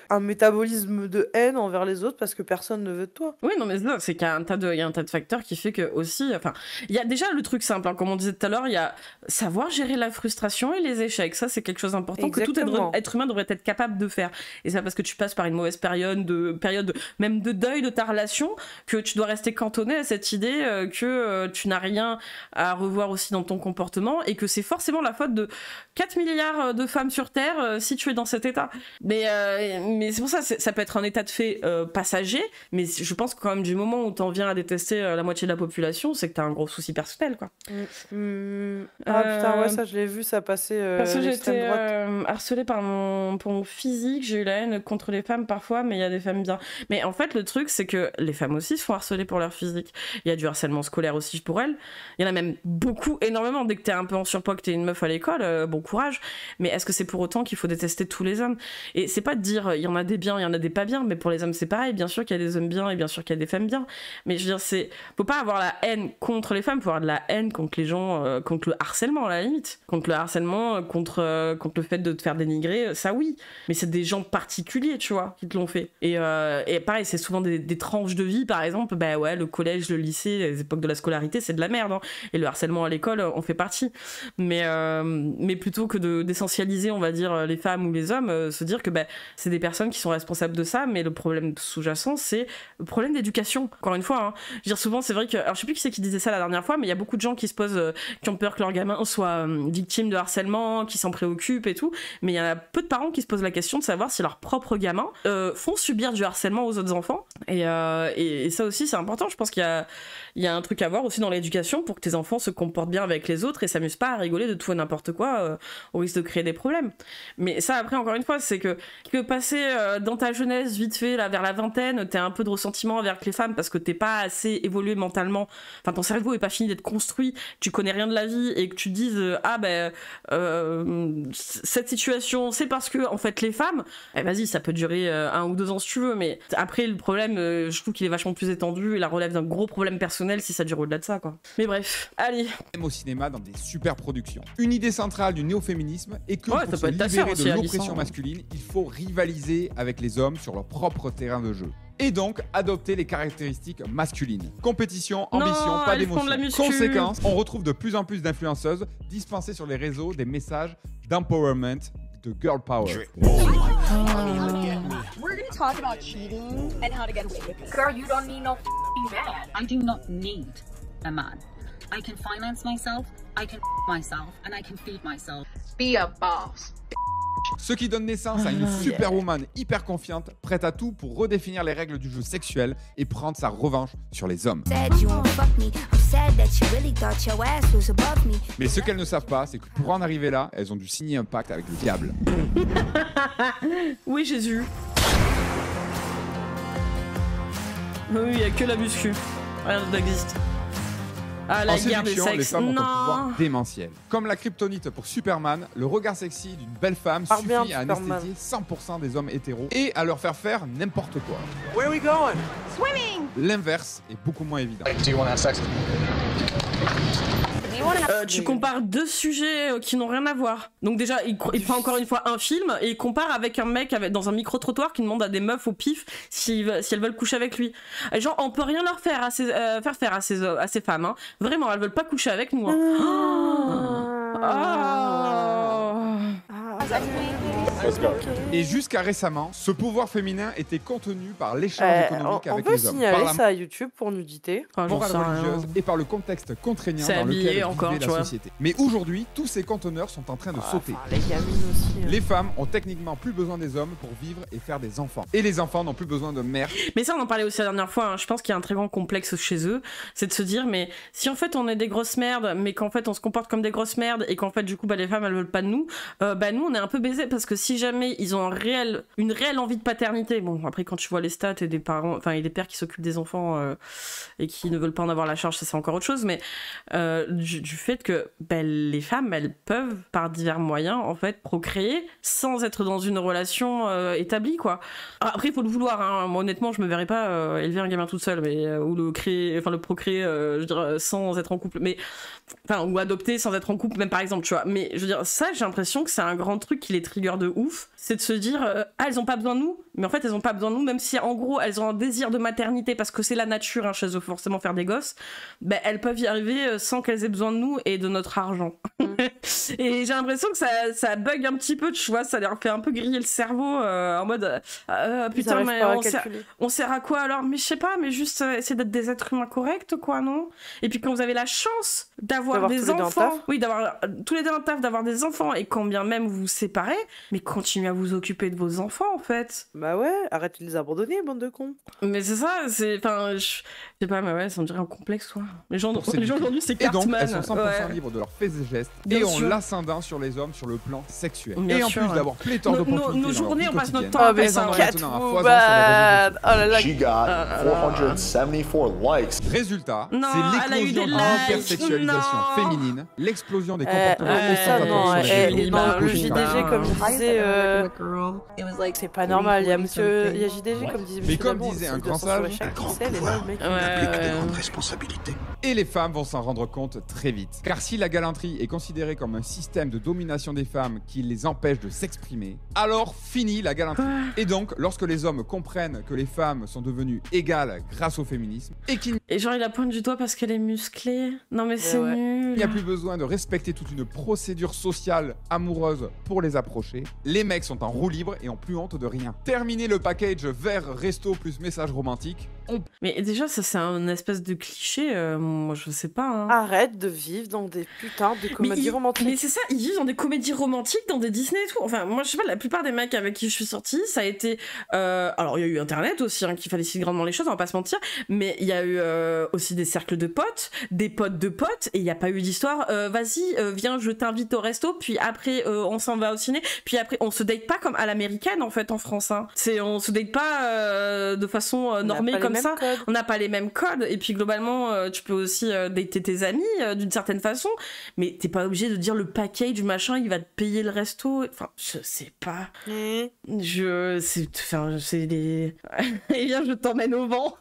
un métabolisme de haine envers les autres parce que personne ne veut de toi. Oui, non mais c'est qu'il y a un tas de facteurs qui fait que aussi, enfin, il y a déjà le truc simple, hein, comme on disait tout à l'heure, il y a savoir gérer la frustration et les échecs. Ça, c'est quelque chose d'important que tout être humain devrait être capable de faire. Et c'est parce que tu passes par une mauvaise période même de deuil de ta relation que tu dois rester cantonné à cette idée que tu n'as rien à revoir aussi dans ton comportement et que c'est forcément la faute de 4 milliards de femmes sur Terre si tu es dans cet état. Mais c'est pour ça, ça peut être un état de fait passager, mais je pense que quand même du moment où t'en viens à détester la moitié de la population, c'est que t'as un gros souci personnel, quoi. Ah putain, ouais, ça je l'ai vu, ça passait parce que j'ai été harcelée pour mon physique, j'ai eu la haine contre les femmes parfois, mais il y a des femmes bien. Mais en fait, le truc, c'est que les femmes aussi se font harceler pour leur physique. Il y a du harcèlement scolaire aussi pour elles. Il y en a même beaucoup, énormément. Dès que t'es un peu en surpoids, que t'es une meuf à l'école, bon courage. Mais est-ce que c'est pour autant qu'il faut détester tous les hommes? Et c'est pas de dire, il y en a des biens, il y en a des pas bien, mais pour les hommes, c'est pareil. Bien sûr qu'il y a des hommes bien et bien sûr qu'il y a des femmes bien. Mais je veux dire, faut pas avoir la haine contre les femmes, faut avoir de la haine contre les gens, contre le harcèlement à la limite. Contre le harcèlement, contre le fait de te faire dénigrer, ça oui. Mais c'est des gens particuliers, tu vois, qui te l'ont fait. Et pareil, c'est souvent des tranches de vie, par exemple, bah ouais, le collège, le lycée, les époques de la scolarité, c'est de la merde. Hein. Et le harcèlement à l'école, on fait partie. Mais plutôt que d'essentialiser, on va dire, les femmes ou les hommes, se dire que bah, c'est des personnes qui sont responsables de ça, mais le problème sous-jacent, c'est le problème d'éducation. Encore une fois, hein. Je veux dire, souvent, c'est vrai que... Alors, je sais plus qui c'est qui disait ça la dernière fois, mais il y a beaucoup de gens qui se posent... qui ont peur que leur gamin soit victime de harcèlement, qui s'en préoccupent et tout, mais il y en a peu de parents qui se posent la question de savoir si leurs propres gamins font subir du harcèlement aux autres enfants. Et ça aussi, c'est important. Je pense qu'il y a un truc à voir aussi dans l'éducation pour que tes enfants se comportent bien avec les autres et s'amusent pas à rigoler de tout et n'importe quoi au risque de créer des problèmes. Mais ça, après, encore une fois, c'est que passer dans ta jeunesse, vite fait, là, vers la vingtaine, t'as un peu de ressentiment envers les femmes parce que t'es pas assez évolué mentalement, enfin, ton cerveau est pas fini d'être construit, tu connais rien de la vie et que tu te dises cette situation, c'est parce que, en fait, les femmes, vas-y, ça peut durer 1 ou 2 ans si tu veux, mais après, le problème, je trouve qu'il est vachement plus étendu et la relève d'un gros problème personnel si ça dure au-delà de ça, quoi. Mais bref, allez. Même au cinéma, dans des super productions. Une idée centrale du néo-féminisme est que ouais, pour se libérer de l'oppression masculine, il faut rivaliser avec les hommes sur leur propre terrain de jeu. Et donc, adopter les caractéristiques masculines. Compétition, ambition, pas d'émotion. Conséquence, on retrouve de plus en plus d'influenceuses dispenser sur les réseaux des messages d'empowerment, de girl power. We're gonna talk about cheating and how to get away with it. Girl, you don't need no man. I do not need a man. I can finance myself, I can myself, and I can feed myself. Be a boss. Ce qui donne naissance à une superwoman hyper confiante, prête à tout pour redéfinir les règles du jeu sexuel et prendre sa revanche sur les hommes. Mais ce qu'elles ne savent pas, c'est que pour en arriver là, elles ont dû signer un pacte avec le diable. Oui, Jésus. Oui, il n'y a que la muscu. Rien d'autre n'existe. Ah, la guerre des séduction, sexes. les femmes ont un Non. pouvoir démentiel. Comme la kryptonite pour Superman, le regard sexy d'une belle femme Parle bien, suffit à Superman. anesthésier 100% des hommes hétéros et à leur faire faire n'importe quoi. Where are we going? Swimming! L'inverse est beaucoup moins évident. Do you want to have sex with me? Tu compares deux sujets qui n'ont rien à voir. Donc déjà, il prend encore une fois un film et il compare avec un mec dans un micro-trottoir qui demande à des meufs au pif si elles veulent coucher avec lui. Genre, on peut rien leur faire faire à ces femmes. Hein. Vraiment, elles veulent pas coucher avec nous. Et jusqu'à récemment, ce pouvoir féminin était contenu par l'échange économique avec on peut les hommes, signaler par la ça à YouTube pour nudité. morale religieuse et par le contexte contraignant C'est dans habillé lequel encore, vivait tu la vois. société. Mais aujourd'hui, tous ces conteneurs sont en train de sauter. Les gamines aussi. Les femmes ont techniquement plus besoin des hommes pour vivre et faire des enfants. Et les enfants n'ont plus besoin de mère. Mais ça, on en parlait aussi la dernière fois. Hein. Je pense qu'il y a un très grand complexe chez eux. C'est de se dire, mais si en fait on est des grosses merdes, mais qu'en fait on se comporte comme des grosses merdes et qu'en fait du coup les femmes elles veulent pas de nous, nous on est un peu baisés parce que si jamais ils ont une réelle envie de paternité, bon après quand tu vois les stats et des parents, enfin et des pères qui s'occupent des enfants et qui ne veulent pas en avoir la charge, ça c'est encore autre chose. Mais du fait que les femmes elles peuvent par divers moyens en fait procréer sans être dans une relation établie quoi. Après il faut le vouloir. Hein. Moi honnêtement je me verrais pas élever un gamin toute seule, mais ou le procréer, je veux dire, sans être en couple, mais enfin ou adopter sans être en couple même par exemple, tu vois. Mais je veux dire ça, j'ai l'impression que c'est un grand truc qui les trigger de ouf, c'est de se dire elles ont pas besoin de nous, mais en fait elles ont pas besoin de nous, même si en gros elles ont un désir de maternité parce que c'est la nature hein, chez eux forcément faire des gosses, elles peuvent y arriver sans qu'elles aient besoin de nous et de notre argent. Et j'ai l'impression que ça bug un petit peu, tu vois, ça leur fait un peu griller le cerveau en mode putain mais on sert à quoi alors? Mais je sais pas, mais juste essayer d'être des êtres humains corrects quoi, non? Et puis quand vous avez la chance d'avoir des enfants, oui, d'avoir tous les deux un taf, d'avoir des enfants, et quand bien même vous vous séparez, mais continuez à vous occuper de vos enfants en fait. Bah ouais, arrêtez de les abandonner, bande de cons. Mais c'est ça, c'est, enfin, je sais pas, mais ouais, ça me dirait un complexe quoi. Les gens aujourd'hui c'est Cartman. Et donc elles sont 100% libres de leurs faits et gestes et ont l'ascendant sur les hommes sur le plan sexuel. Bien et en sûr, plus d'avoir pléthore d'opportunités nos dans journées, leur on vie passe notre quotidienne, temps à elles en ont maintenant un foison sur les réseaux sociaux. Oh là là. She got 474 likes. Résultat, Non, c'est elle a eu l'éclosion des de likes, l'hypersexualisation non. féminine, l'explosion des comportements ça non, le sur JDG comme disait, c'est pas normal, il y a JDG comme disait mais comme disait un grand sage, et les femmes vont s'en rendre compte très vite. Car si la galanterie est considérée comme un système de domination des femmes qui les empêche de s'exprimer, alors fini la galanterie. Et donc, lorsque les hommes comprennent que les femmes sont devenues égales grâce au féminisme, et genre il la pointe du doigt parce qu'elle est musclée. Non mais c'est nul. il n'y a plus besoin de respecter toute une procédure sociale amoureuse pour les approcher, les mecs sont en roue libre et ont plus honte de rien. Terminer le package vers resto plus message romantique. Mais déjà ça c'est un espèce de cliché, moi je sais pas. Hein. Arrête de vivre dans des putains de comédies romantiques. Mais c'est ça, ils vivent dans des comédies romantiques, dans des Disney et tout. Enfin moi je sais pas, la plupart des mecs avec qui je suis sortie, ça a été... alors il y a eu internet aussi, hein, qui facilite grandement les choses, on va pas se mentir, mais il y a eu aussi des cercles de potes, des potes de potes, et il n'y a pas eu d'histoire, vas-y, viens, je t'invite au resto, puis après on s'en va au ciné, puis après on se date pas comme à l'américaine en fait en France. Hein. On se date pas de façon normée comme ça, on n'a pas les mêmes codes, et puis globalement tu peux aussi dater tes amis d'une certaine façon, mais t'es pas obligé de dire le package du machin, il va te payer le resto, enfin je sais pas, c'est des... Eh bien je t'emmène au vent.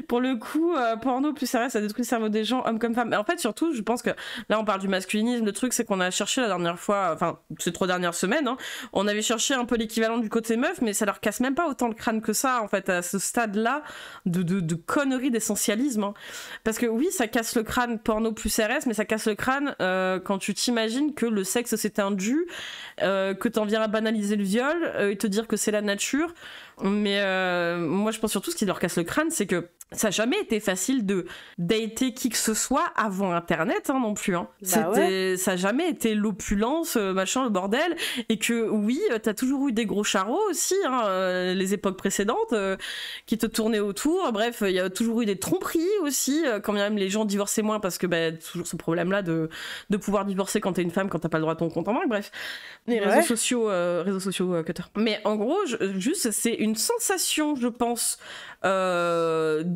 Pour le coup, porno plus sérieux, ça détruit le cerveau des gens, hommes comme femmes. Mais en fait, surtout, je pense que là, on parle du masculinisme. Le truc, c'est qu'on a cherché la dernière fois, enfin, ces 3 dernières semaines, hein, on avait cherché un peu l'équivalent du côté meuf, mais ça leur casse même pas autant le crâne que ça, en fait, à ce stade-là de conneries d'essentialisme. Hein. Parce que oui, ça casse le crâne porno plus RS, mais ça casse le crâne quand tu t'imagines que le sexe c'est un dû, que t'en viens à banaliser le viol et te dire que c'est la nature. Mais moi, je pense surtout ce qui leur casse le crâne, c'est que ça n'a jamais été facile de dater qui que ce soit avant Internet non plus. Ça n'a jamais été l'opulence, machin, le bordel. Et que oui, t'as toujours eu des gros charros aussi, les époques précédentes, qui te tournaient autour. Bref, il y a toujours eu des tromperies aussi, quand même les gens divorçaient moins parce que toujours ce problème-là de pouvoir divorcer quand t'es une femme, quand t'as pas le droit à ton compte en banque. Bref, les réseaux sociaux cutter. Mais en gros, juste, c'est une sensation, je pense,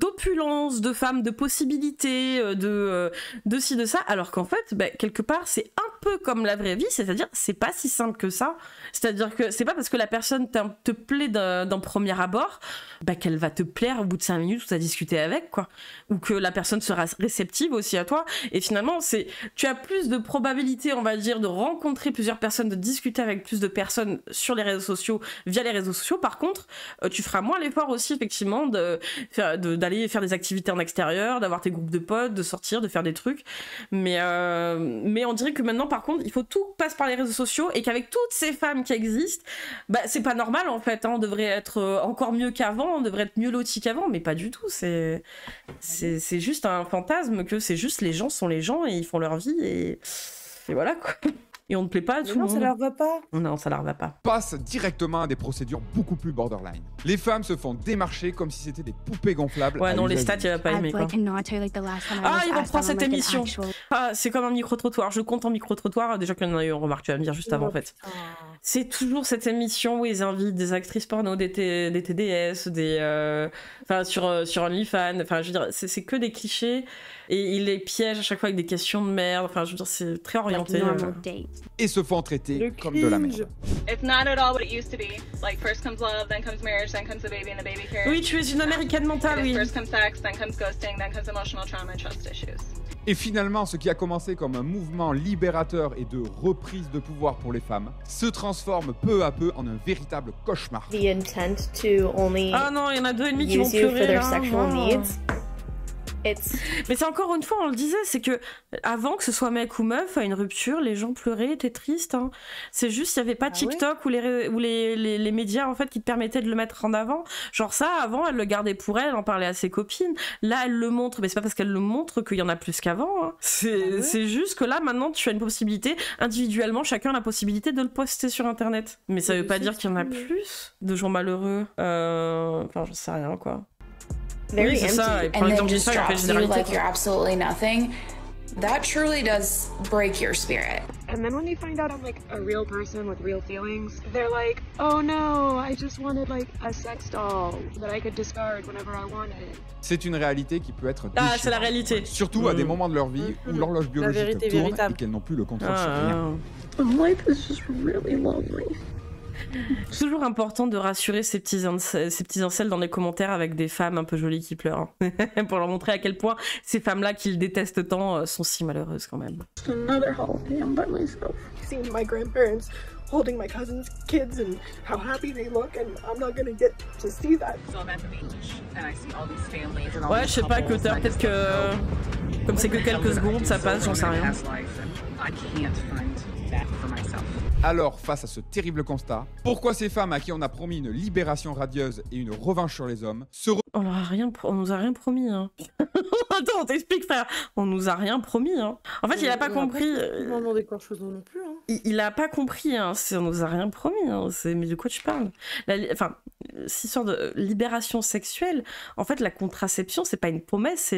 d'opulence, de femmes, de possibilités, de ci, de ça, alors qu'en fait, quelque part, c'est un peu comme la vraie vie, c'est-à-dire, c'est pas si simple que ça. C'est-à-dire que c'est pas parce que la personne te plaît d'un premier abord, qu'elle va te plaire au bout de 5 minutes où tu as discuté avec, quoi. Ou que la personne sera réceptive aussi à toi. Et finalement, tu as plus de probabilité, on va dire, de rencontrer plusieurs personnes, de discuter avec plus de personnes sur les réseaux sociaux, via les réseaux sociaux. Par contre, tu feras moins l'effort aussi, effectivement, d'aller faire des activités en extérieur, d'avoir tes groupes de potes, de sortir, de faire des trucs. Mais on dirait que maintenant, par contre, il faut tout passe par les réseaux sociaux et qu'avec toutes ces femmes qui existent, c'est pas normal en fait. On devrait être encore mieux qu'avant, on devrait être mieux lotis qu'avant, mais pas du tout. C'est juste un fantasme que c'est juste les gens sont les gens et ils font leur vie et voilà quoi. Et on ne plaît pas à tout le monde. Non, ça leur va pas. Non, ça leur va pas. Passe directement à des procédures beaucoup plus borderline. Les femmes se font démarcher comme si c'était des poupées gonflables. Ouais, non, les stats, il va pas aimer quoi. Il reprend cette émission. C'est comme un micro-trottoir. Je compte en micro-trottoir. Déjà qu'il y en a eu, on remarque, tu vas me dire juste avant en fait. C'est toujours cette émission où ils invitent des actrices porno, des TDS, sur OnlyFans. Enfin, je veux dire, c'est que des clichés. Et ils les piègent à chaque fois avec des questions de merde. Enfin, je veux dire, c'est très orienté. Et se font traiter comme de la merde. It's not at all what it used to be. Like, first comes love, then comes marriage, then comes the baby and the baby carriage. Oui, tu es une américaine mentale, oui. First comes sex, then comes ghosting, then comes emotional trauma and trust issues. Et finalement, ce qui a commencé comme un mouvement libérateur et de reprise de pouvoir pour les femmes se transforme peu à peu en un véritable cauchemar. The intent to only ah non, il y en a 2,5 qui vont pleurer their sexual needs. Mais c'est encore une fois, on le disait, c'est que avant que ce soit mec ou meuf, à une rupture, les gens pleuraient, étaient tristes. C'est juste, il n'y avait pas TikTok ou les médias en fait qui te permettaient de le mettre en avant. Genre ça, avant, elle le gardait pour elle, elle en parlait à ses copines. Là, elle le montre, mais c'est pas parce qu'elle le montre qu'il y en a plus qu'avant. C'est juste que là, maintenant, tu as une possibilité, individuellement, chacun a la possibilité de le poster sur Internet. Mais ça veut pas dire qu'il y en a plus de gens malheureux. Enfin, j'en sais rien, quoi. Very empty. Ça, and then just drops you like you're absolutely nothing. That truly does break your spirit. And then when they find out I'm like a real person with real feelings, they're like, oh no, I just wanted like a sex doll that I could discard whenever I wanted. C'est une réalité qui peut être déchirante. C'est la réalité. Surtout à des moments de leur vie où l'horloge biologique tourne et qu'elles n'ont plus le contrôle sur rien. Life is just really lonely. C'est toujours important de rassurer ces petits incels dans les commentaires avec des femmes un peu jolies qui pleurent. Pour leur montrer à quel point ces femmes-là qu'ils détestent tant sont si malheureuses quand même. Another holiday I'm by myself. Seeing my grandparents holding my cousin's kids and how happy they look and I'm not gonna get to see that. So I'm at the beach and I see all these families and all ouais, je sais pas, Cutter, peut-être que comme c'est que quelques secondes, ça passe, j'en sais rien. I can't find that for myself. Alors, face à ce terrible constat, pourquoi ces femmes à qui on a promis une libération radieuse et une revanche sur les hommes on nous a rien promis. Attends, on t'explique, frère. On nous a rien promis. En fait, il a pas compris. Il a pas compris. On nous a rien promis. Mais de quoi tu parles? Enfin, cette histoire de libération sexuelle. En fait, la contraception, c'est pas une promesse.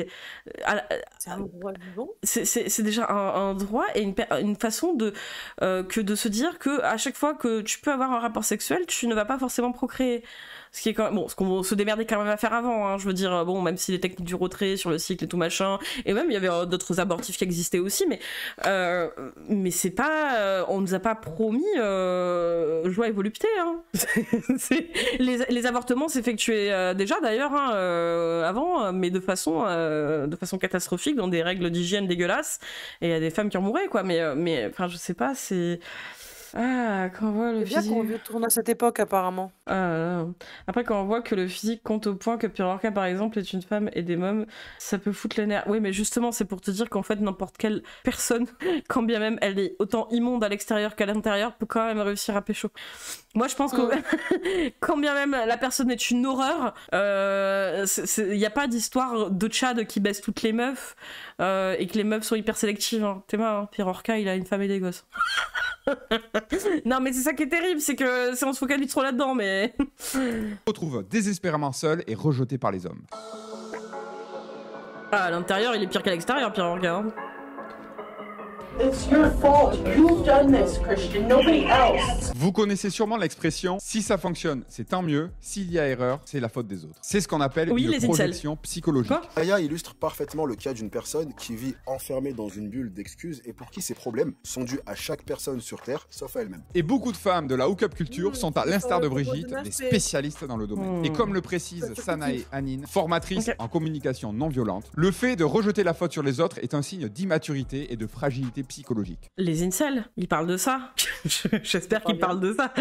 C'est un droit vivant. C'est déjà un droit et une façon de se dire que à chaque fois que tu peux avoir un rapport sexuel, tu ne vas pas forcément procréer. Ce qui est quand même, bon, ce qu'on se démerdait quand même à faire avant, je veux dire, bon, même si les techniques du retrait sur le cycle et tout machin, et même il y avait d'autres abortifs qui existaient aussi, mais c'est pas, on nous a pas promis joie et volupté, les avortements s'effectuaient déjà d'ailleurs avant, mais de façon catastrophique, dans des règles d'hygiène dégueulasses, et il y a des femmes qui en mouraient, quoi, mais enfin je sais pas, c'est Ah, quand on voit le C'est bien physique. qu'on retourne à cette époque, apparemment. Après, quand on voit que le physique compte au point que Pirorca, par exemple, est une femme et des mômes, ça peut foutre les nerfs. Oui, mais justement, c'est pour te dire qu'en fait, n'importe quelle personne, quand bien même elle est autant immonde à l'extérieur qu'à l'intérieur, peut quand même réussir à pécho. Moi, je pense que quand bien même la personne est une horreur, il n'y a pas d'histoire de Tchad qui baisse toutes les meufs et que les meufs sont hyper sélectives. Hein. T'es marre, hein. Pirorca, il a une femme et des gosses. Non, mais c'est ça qui est terrible, c'est que on se focalise trop là-dedans, mais... Se retrouve désespérément seul et rejeté par les hommes. Ah, à l'intérieur, il est pire qu'à l'extérieur, Pirorca. Hein. It's your fault. You've done this, Christian. Nobody else. Vous connaissez sûrement l'expression « si ça fonctionne, c'est tant mieux, s'il y a erreur, c'est la faute des autres ». C'est ce qu'on appelle une projection psychologique. Aya illustre parfaitement le cas d'une personne qui vit enfermée dans une bulle d'excuses et pour qui ses problèmes sont dus à chaque personne sur Terre, sauf à elle-même. Et beaucoup de femmes de la hookup culture sont, à l'instar de Brigitte, des spécialistes dans le domaine. Et comme le précise Sanae Anine, formatrice en communication non violente, le fait de rejeter la faute sur les autres est un signe d'immaturité et de fragilité psychologique. Les incels, ils parlent de ça. J'espère qu'ils parlent de ça.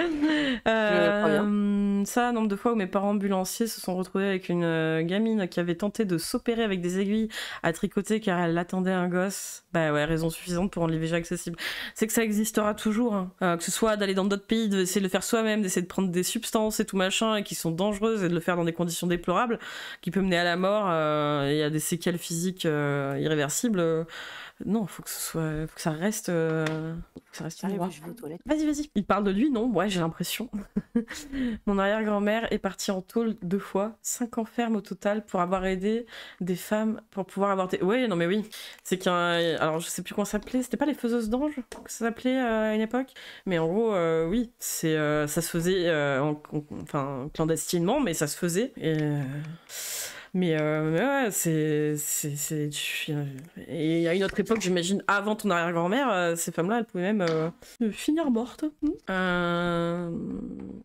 Ça, nombre de fois où mes parents ambulanciers se sont retrouvés avec une gamine qui avait tenté de s'opérer avec des aiguilles à tricoter car elle attendait un gosse. Bah ouais, raison suffisante pour rendre l'IVG accessible. C'est que ça existera toujours. Hein. Que ce soit d'aller dans d'autres pays, d'essayer de le faire soi-même, d'essayer de prendre des substances et tout machin, et qui sont dangereuses, et de le faire dans des conditions déplorables, qui peut mener à la mort, et à des séquelles physiques irréversibles. Non, faut que ça reste une loi. Vas-y. Il parle de lui, non? Ouais, j'ai l'impression. Mon arrière-grand-mère est partie en tôle 2 fois, 5 ans ferme au total pour avoir aidé des femmes pour pouvoir avorter. Ouais, non mais oui. C'est qu'un... Alors, je sais plus comment ça s'appelait. C'était pas les faiseuses d'anges que ça s'appelait à une époque? Mais en gros, oui. Ça se faisait clandestinement, mais ça se faisait. Mais ouais, c'est... Et il y a une autre époque, j'imagine, avant ton arrière-grand-mère, ces femmes-là, elles pouvaient même finir mortes.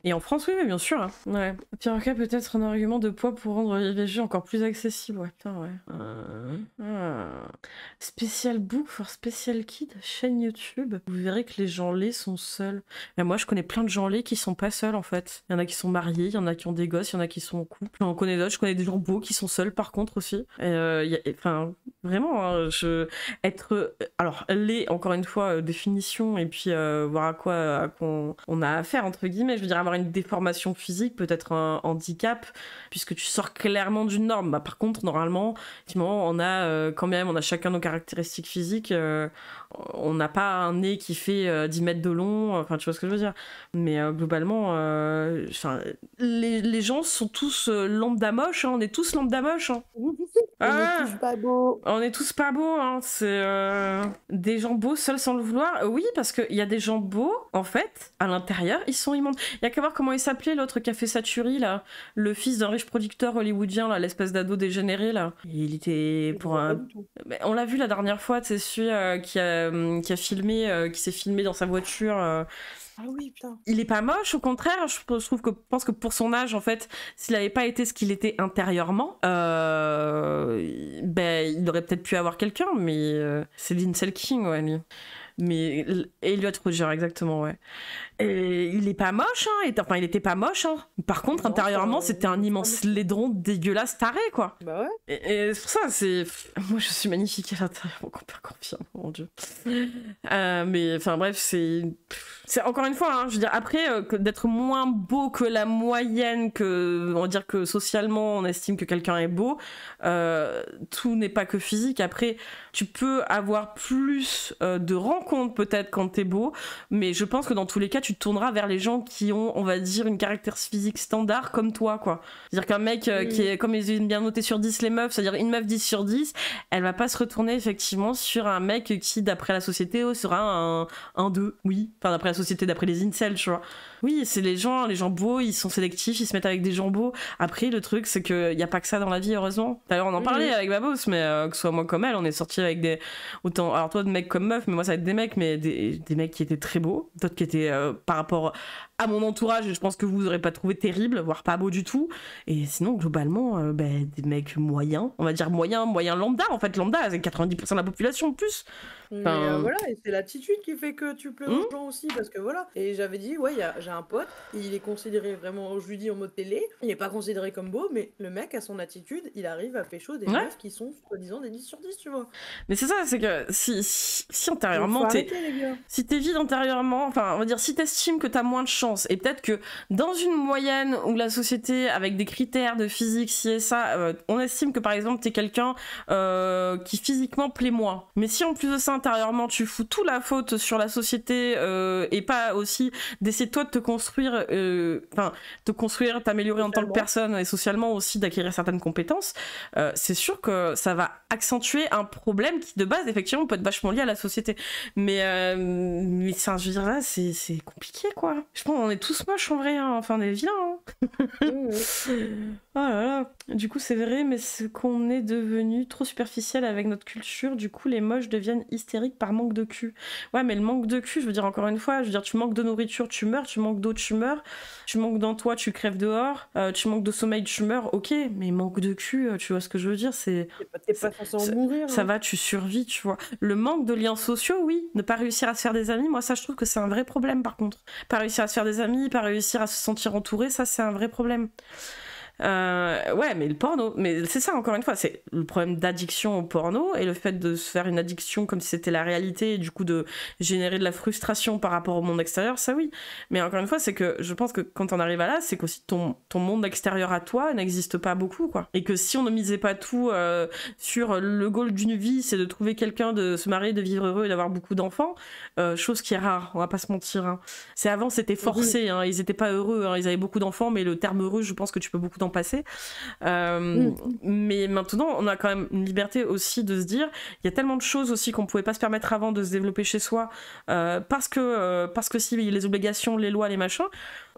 Et en France, oui, bien sûr. Hein. Ouais. Pirorca peut être un argument de poids pour rendre l'IVG encore plus accessible. Ouais, putain, ouais. Special Book for Special Kid, chaîne YouTube. Vous verrez que les gens laits sont seuls. Mais moi, je connais plein de gens laits qui sont pas seuls, en fait. Il y en a qui sont mariés, il y en a qui ont des gosses, il y en a qui sont en couple. J'en connais d'autres, je connais des gens beaux qui sont seuls par contre aussi. Enfin, vraiment, hein, alors, lait, encore une fois, définition, et puis voir à quoi on a affaire, entre guillemets. Je veux dire, avoir une déformation physique, peut-être un handicap, puisque tu sors clairement d'une norme. Bah, par contre, normalement, effectivement, on a quand même, on a chacun nos caractéristiques physiques. On n'a pas un nez qui fait 10 mètres de long, enfin, tu vois ce que je veux dire. Mais globalement, les gens sont tous lambda moches, hein, on est tous lambda moches. Hein. On est tous pas beaux. On est tous pas beaux, hein. C'est des gens beaux seuls sans le vouloir. Oui, parce qu'il y a des gens beaux, en fait, à l'intérieur, ils sont immondes. Il y a qu'à voir comment il s'appelait l'autre qui a fait sa tuerie, là. Le fils d'un riche producteur hollywoodien, là, l'espèce d'ado dégénéré, là. Il était pour un... On l'a vu la dernière fois, c'est celui qui a filmé, qui s'est filmé dans sa voiture. Ah oui, putain. Il est pas moche, au contraire. Je pense que pour son âge, en fait, s'il avait pas été ce qu'il était intérieurement, il aurait peut-être pu avoir quelqu'un, mais c'est l'Incel King, ouais, lui. Mais Elliot Rodger, exactement, ouais. Et il est pas moche, hein. Enfin, il était pas moche, hein. Par contre, non, intérieurement, c'était un immense laidron dégueulasse taré, quoi. Bah ouais. Et c'est pour ça, c'est... Moi, je suis magnifique à l'intérieur, mon compère confirme, mon Dieu. Mais, enfin, bref, c'est... Encore une fois, hein, je veux dire, après, d'être moins beau que la moyenne, on va dire que socialement, on estime que quelqu'un est beau, tout n'est pas que physique. Après, tu peux avoir plus de rencontres, peut-être, quand t'es beau, mais je pense que dans tous les cas, tu te tourneras vers les gens qui ont, on va dire, une caractéristique physique standard comme toi, quoi. C'est-à-dire qu'un mec qui est, comme ils ont bien noté sur 10 les meufs, c'est-à-dire une meuf 10 sur 10, elle va pas se retourner effectivement sur un mec qui, d'après la société, sera un 2, oui. Enfin, d'après la société, d'après les incels, tu vois. Oui, c'est les gens beaux, ils sont sélectifs, ils se mettent avec des gens beaux. Après, le truc, c'est qu'il y a pas que ça dans la vie, heureusement. D'ailleurs, on en parlait avec Babos, mais que ce soit moi comme elle, on est sortis avec des... Autant, alors toi, de mecs comme meufs, mais moi, ça va être des mecs, mais des mecs qui étaient très beaux, d'autres qui étaient par rapport à mon entourage, je pense que vous n'aurez pas trouvé terrible, voire pas beau du tout. Et sinon, globalement, des mecs moyens, on va dire moyen lambda, en fait, lambda, c'est 90% de la population en plus. Mais voilà, et c'est l'attitude qui fait que tu plais aux gens aussi, parce que voilà. Et j'avais dit, ouais, j'ai un pote, et il est considéré vraiment, je lui dis en mode télé, il est pas considéré comme beau, mais le mec a son attitude, il arrive à pécho des meufs qui sont soi-disant des 10 sur 10, tu vois. Mais c'est ça, c'est que si intérieurement, si t'es vide intérieurement, enfin, on va dire, si t'estimes que t'as moins de chance, et peut-être que dans une moyenne où la société, avec des critères de physique, ci et ça, on estime que par exemple, t'es quelqu'un qui physiquement plaît moins. Mais si en plus de ça, intérieurement, tu fous toute la faute sur la société et pas aussi d'essayer toi de te construire, t'améliorer en tant que personne et socialement aussi d'acquérir certaines compétences, c'est sûr que ça va accentuer un problème qui de base effectivement peut être vachement lié à la société. Mais ça, je veux dire là, c'est compliqué quoi. Je pense qu'on est tous moches en vrai, hein. Enfin on est vilains. Hein. Oh là là. Du coup c'est vrai, mais c'est qu'on est devenu trop superficiel avec notre culture. Du coup les moches deviennent hystériques par manque de cul. Ouais, mais le manque de cul, je veux dire encore une fois, je veux dire tu manques de nourriture, tu meurs, tu manques d'eau, tu meurs, tu manques d'emploi, tu crèves dehors, tu manques de sommeil, tu meurs. Ok, mais manque de cul, tu vois ce que je veux dire, c'est t'es pas censé en mourir. Ça va, tu survis, tu vois. Le manque de liens sociaux, oui, ne pas réussir à se faire des amis, moi ça je trouve que c'est un vrai problème par contre. Pas réussir à se faire des amis, pas réussir à se sentir entouré, ça c'est un vrai problème. Ouais, mais le porno, mais c'est ça encore une fois, c'est le problème d'addiction au porno et le fait de se faire une addiction comme si c'était la réalité et du coup de générer de la frustration par rapport au monde extérieur, ça oui. Mais encore une fois, c'est que je pense que quand on arrive à là, c'est qu'aussi ton monde extérieur à toi n'existe pas beaucoup, quoi. Et que si on ne misait pas tout sur le goal d'une vie, c'est de trouver quelqu'un, de se marier, de vivre heureux et d'avoir beaucoup d'enfants, chose qui est rare, on va pas se mentir. Hein. C'est avant, c'était forcé, hein, ils étaient pas heureux, hein, ils avaient beaucoup d'enfants, mais le terme heureux, je pense que tu peux beaucoup passer. Mais maintenant, on a quand même une liberté aussi de se dire, il y a tellement de choses aussi qu'on pouvait pas se permettre avant de se développer chez soi, parce que si les obligations, les lois, les machins,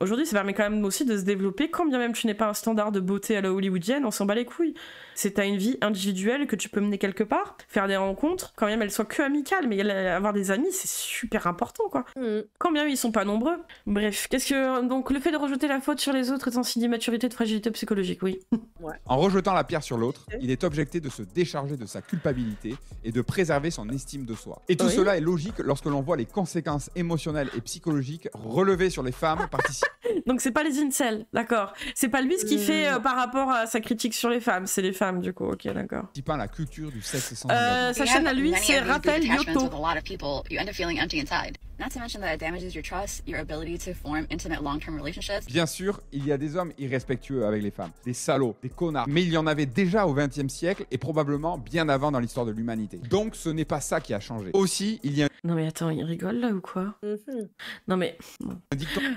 aujourd'hui, ça permet quand même aussi de se développer, quand bien même tu n'es pas un standard de beauté à la hollywoodienne, on s'en bat les couilles. C'est t'as une vie individuelle que tu peux mener quelque part, faire des rencontres, quand bien elles soient que amicales, mais avoir des amis, c'est super important, quoi. Quand bien ils sont pas nombreux. Bref, donc le fait de rejeter la faute sur les autres est un signe d'immaturité, de fragilité psychologique, oui. Ouais. En rejetant la pierre sur l'autre, il est objecté de se décharger de sa culpabilité et de préserver son estime de soi. Et tout cela est logique lorsque l'on voit les conséquences émotionnelles et psychologiques relevées sur les femmes participant. Donc c'est pas les incels, d'accord. C'est pas lui ce qu'il fait par rapport à sa critique sur les femmes, c'est les femmes du coup, ok, d'accord. Participant à la culture du sexe sans sa chaîne à lui, c'est Rappel Yoto. Not to mention that it damages your trust, your ability to form intimate long-term relationships. Bien sûr, il y a des hommes irrespectueux avec les femmes, des salauds, des connards, mais il y en avait déjà au XXe siècle et probablement bien avant dans l'histoire de l'humanité. Donc ce n'est pas ça qui a changé. Aussi, il y a... Non mais attends, il rigole là ou quoi? Non mais...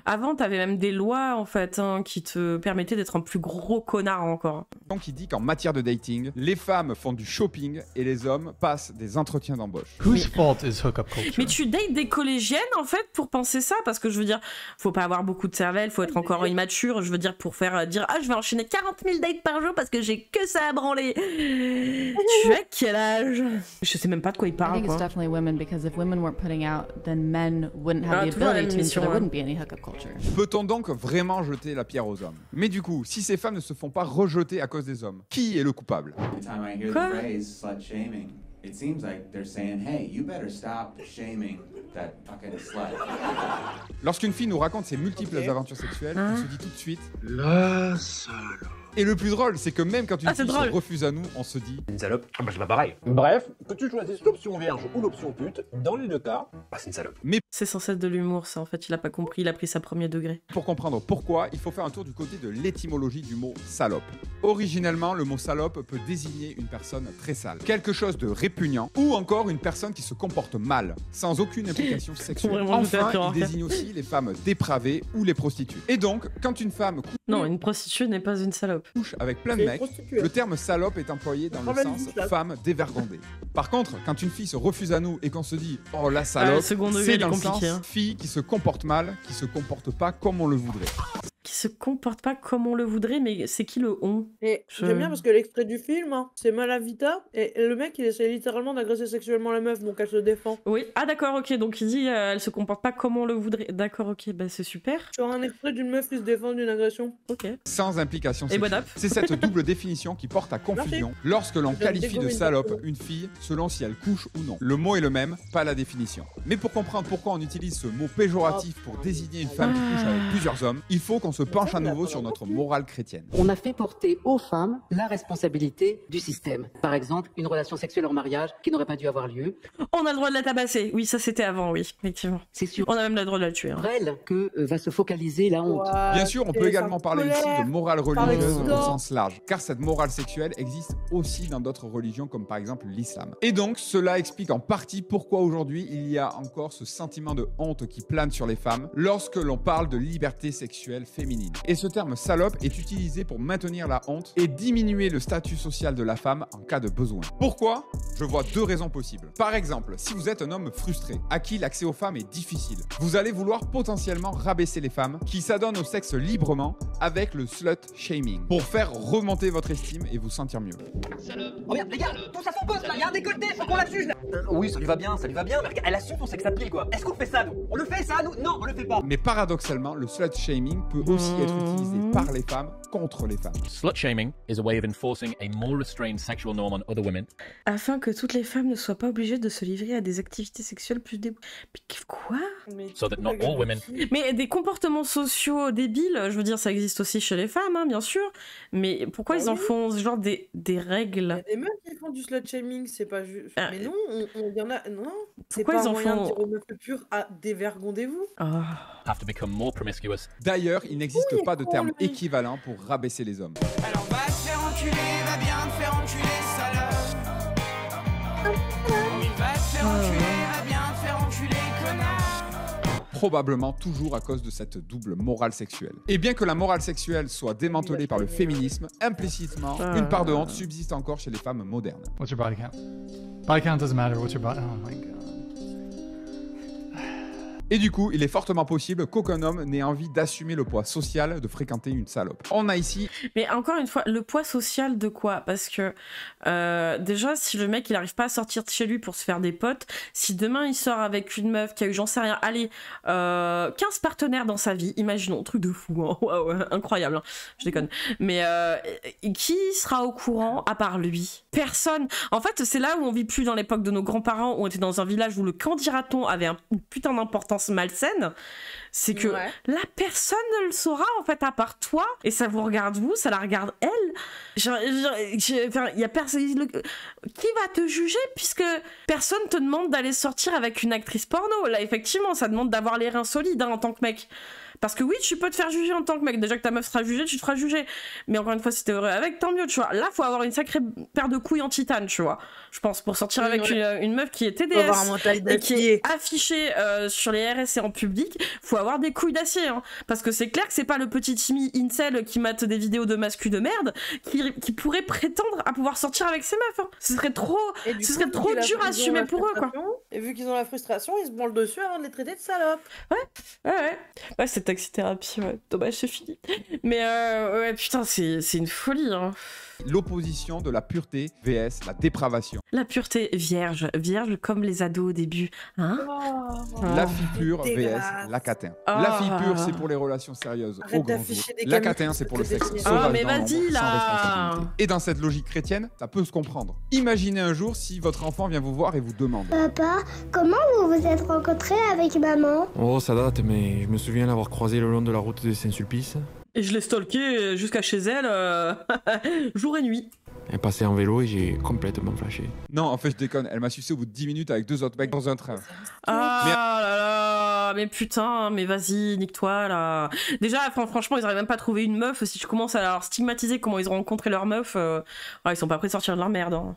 Avant, t'avais même des lois en fait hein, qui te permettaient d'être un plus gros connard encore. Donc il dit qu'en matière de dating, les femmes font du shopping et les hommes passent des entretiens d'embauche. Whose fault is hookup culture? Mais tu dates des collégiennes en fait pour penser ça, parce que je veux dire, faut pas avoir beaucoup de cervelle, faut être encore immature, je veux dire, pour faire dire je vais enchaîner 40 000 dates par jour parce que j'ai que ça à branler. Tu as quel âge? Je sais même pas de quoi il parle. I think it's definitely women, because if women weren't putting out, then men wouldn't have the ability to, so there wouldn't be any hookup culture. Peut-on donc vraiment jeter la pierre aux hommes? Mais du coup, si ces femmes ne se font pas rejeter à cause des hommes, qui est le coupable? Quoi? It seems like they're saying, hey, you better stop shaming that fucking slut. Lorsqu'une fille nous raconte ses multiples aventures sexuelles, on se dit tout de suite la salope. Et le plus drôle, c'est que même quand une fille se refuse à nous, on se dit une salope, bah c'est pas pareil. Bref, que tu choisisses l'option vierge ou l'option pute, dans les deux cas, bah c'est une salope. Mais c'est censé être de l'humour, ça en fait, il a pas compris, il a pris ça premier degré. Pour comprendre pourquoi, il faut faire un tour du côté de l'étymologie du mot salope. Originellement, le mot salope peut désigner une personne très sale, quelque chose de répugnant, ou encore une personne qui se comporte mal, sans aucune implication sexuelle. Enfin, il désigne aussi les femmes dépravées ou les prostituées. Et donc, quand une femme non, une prostituée n'est pas une salope. Couche avec plein de mecs, le terme salope est employé dans le sens femme dévergondée. Par contre, quand une fille se refuse à nous et qu'on se dit oh la salope, c'est dans le sens fille qui se comporte mal, qui se comporte pas comme on le voudrait. Qui se comportent pas comme on le voudrait, mais c'est qui le on? Et j'aime bien parce que l'extrait du film, hein, c'est Malavita, et le mec il essaie littéralement d'agresser sexuellement la meuf, donc elle se défend. Oui, ah d'accord, ok, donc il dit elle se comporte pas comme on le voudrait. D'accord, ok, bah c'est super. Sur un extrait d'une meuf qui se défend d'une agression. Ok. Sans implication Et bon sexuelle. app. C'est cette double définition qui porte à confusion lorsque l'on qualifie de salope une fille selon si elle couche ou non. Le mot est le même, pas la définition. Mais pour comprendre pourquoi on utilise ce mot péjoratif pour désigner une femme qui couche avec plusieurs hommes, il faut qu'on se penche à nouveau sur notre morale chrétienne. On a fait porter aux femmes la responsabilité du système. Par exemple, une relation sexuelle hors mariage qui n'aurait pas dû avoir lieu. On a le droit de la tabasser. Oui, ça c'était avant, oui, effectivement. C'est sûr. On a même le droit de la tuer. Hein. Elle que va se focaliser la honte. Bien sûr, on peut également parler ici de morale religieuse au sens large, car cette morale sexuelle existe aussi dans d'autres religions comme par exemple l'islam. Et donc, cela explique en partie pourquoi aujourd'hui il y a encore ce sentiment de honte qui plane sur les femmes lorsque l'on parle de liberté sexuelle féminine. Et ce terme salope est utilisé pour maintenir la honte et diminuer le statut social de la femme en cas de besoin. Pourquoi ? Je vois deux raisons possibles. Par exemple, si vous êtes un homme frustré, à qui l'accès aux femmes est difficile, vous allez vouloir potentiellement rabaisser les femmes qui s'adonnent au sexe librement avec le slut shaming pour faire remonter votre estime et vous sentir mieux. Regarde, les gars, tous à son poste là, il y a un décolleté, faut qu'on la suge là. Oui, ça lui va bien, mais regarde, elle assume son sexe appeal quoi. Est-ce qu'on fait ça nous? On le fait ça nous? Non, on le fait pas. Mais paradoxalement, le slut shaming peut aussi être utilisé par les femmes contre les femmes. Slut shaming is a way of enforcing a more restrained sexual norm on other women. Afin que toutes les femmes ne soient pas obligées de se livrer à des activités sexuelles plus Quoi? So that not all women. Mais des comportements sociaux débiles, je veux dire, ça existe aussi chez les femmes, hein, bien sûr. Mais pourquoi ils en font ce genre des règles? Et même qui font du slut shaming, c'est pas juste. Mais non, il y en a. Non. C'est Pourquoi pas ils un en moyen font de dire aux meufs pures à dévergondez-vous. Have to become more promiscuous. D'ailleurs, il n'existe pas de terme équivalent pour rabaisser les hommes. Alors va te faire enculer, va bien te faire enculer, salope. Oui, va te faire enculer, va bien te faire enculer, connard. Probablement toujours à cause de cette double morale sexuelle. Et bien que la morale sexuelle soit démantelée par le féminisme, implicitement, une part de honte subsiste encore chez les femmes modernes. What's your body count? Body count doesn't matter. What's your body? Oh my god. Et du coup, il est fortement possible qu'aucun homme n'ait envie d'assumer le poids social de fréquenter une salope. On a ici... Mais encore une fois, le poids social de quoi? Parce que déjà, si le mec il arrive pas à sortir de chez lui pour se faire des potes, si demain il sort avec une meuf qui a eu, j'en sais rien, allez, 15 partenaires dans sa vie, imaginons, truc de fou, hein, wow, incroyable, hein, je déconne. Mais qui sera au courant à part lui? Personne. En fait, c'est là où on vit plus dans l'époque de nos grands-parents, où on était dans un village où le candidaton avait une putain d'importance malsaine, c'est que la personne ne le saura en fait à part toi, et ça vous regarde vous, ça la regarde elle. Il y a personne qui va te juger puisque personne te demande d'aller sortir avec une actrice porno. Là effectivement ça demande d'avoir les reins solides hein, en tant que mec. Parce que oui, tu peux te faire juger en tant que mec. Déjà que ta meuf sera jugée, tu te feras juger. Mais encore une fois, si t'es heureux avec, tant mieux, tu vois. Là, faut avoir une sacrée paire de couilles en titane, tu vois. Je pense, pour sortir avec une meuf qui est TDS et qui est affichée sur les RS et en public, faut avoir des couilles d'acier. Hein. Parce que c'est clair que c'est pas le petit Timmy incel qui mate des vidéos de mascu de merde qui pourrait prétendre à pouvoir sortir avec ses meufs. Hein. Ce serait trop dur à assumer pour eux, quoi. Et vu qu'ils ont la frustration, ils se branlent dessus avant de les traiter de salopes. Ouais, c'est taxithérapie, ouais. Dommage, c'est fini. Mais ouais, putain, c'est une folie, hein. L'opposition de la pureté vs la dépravation. La pureté vierge comme les ados au début, hein. La fille pure vs la catin. La fille pure, c'est pour les relations sérieuses au grand jour. La catin, c'est pour le sexe sauvage mais dans l'ombre, vas-y, là. sans responsabilité. Et dans cette logique chrétienne, ça peut se comprendre. Imaginez un jour si votre enfant vient vous voir et vous demande: Papa, comment vous vous êtes rencontrés avec maman? Oh, ça date, mais je me souviens l'avoir croisé le long de la route de Saint-Sulpice. Et je l'ai stalké jusqu'à chez elle, jour et nuit. Elle passait en vélo et j'ai complètement flashé. Non, en fait, je déconne. Elle m'a sucé au bout de 10 minutes avec 2 autres mecs dans un train. Là là, mais putain, mais vas-y, nique-toi là. Déjà, franchement, ils arrivent même pas à trouver une meuf. Si je commence à leur stigmatiser comment ils ont rencontré leur meuf, ils sont pas prêts de sortir de leur merde. Hein.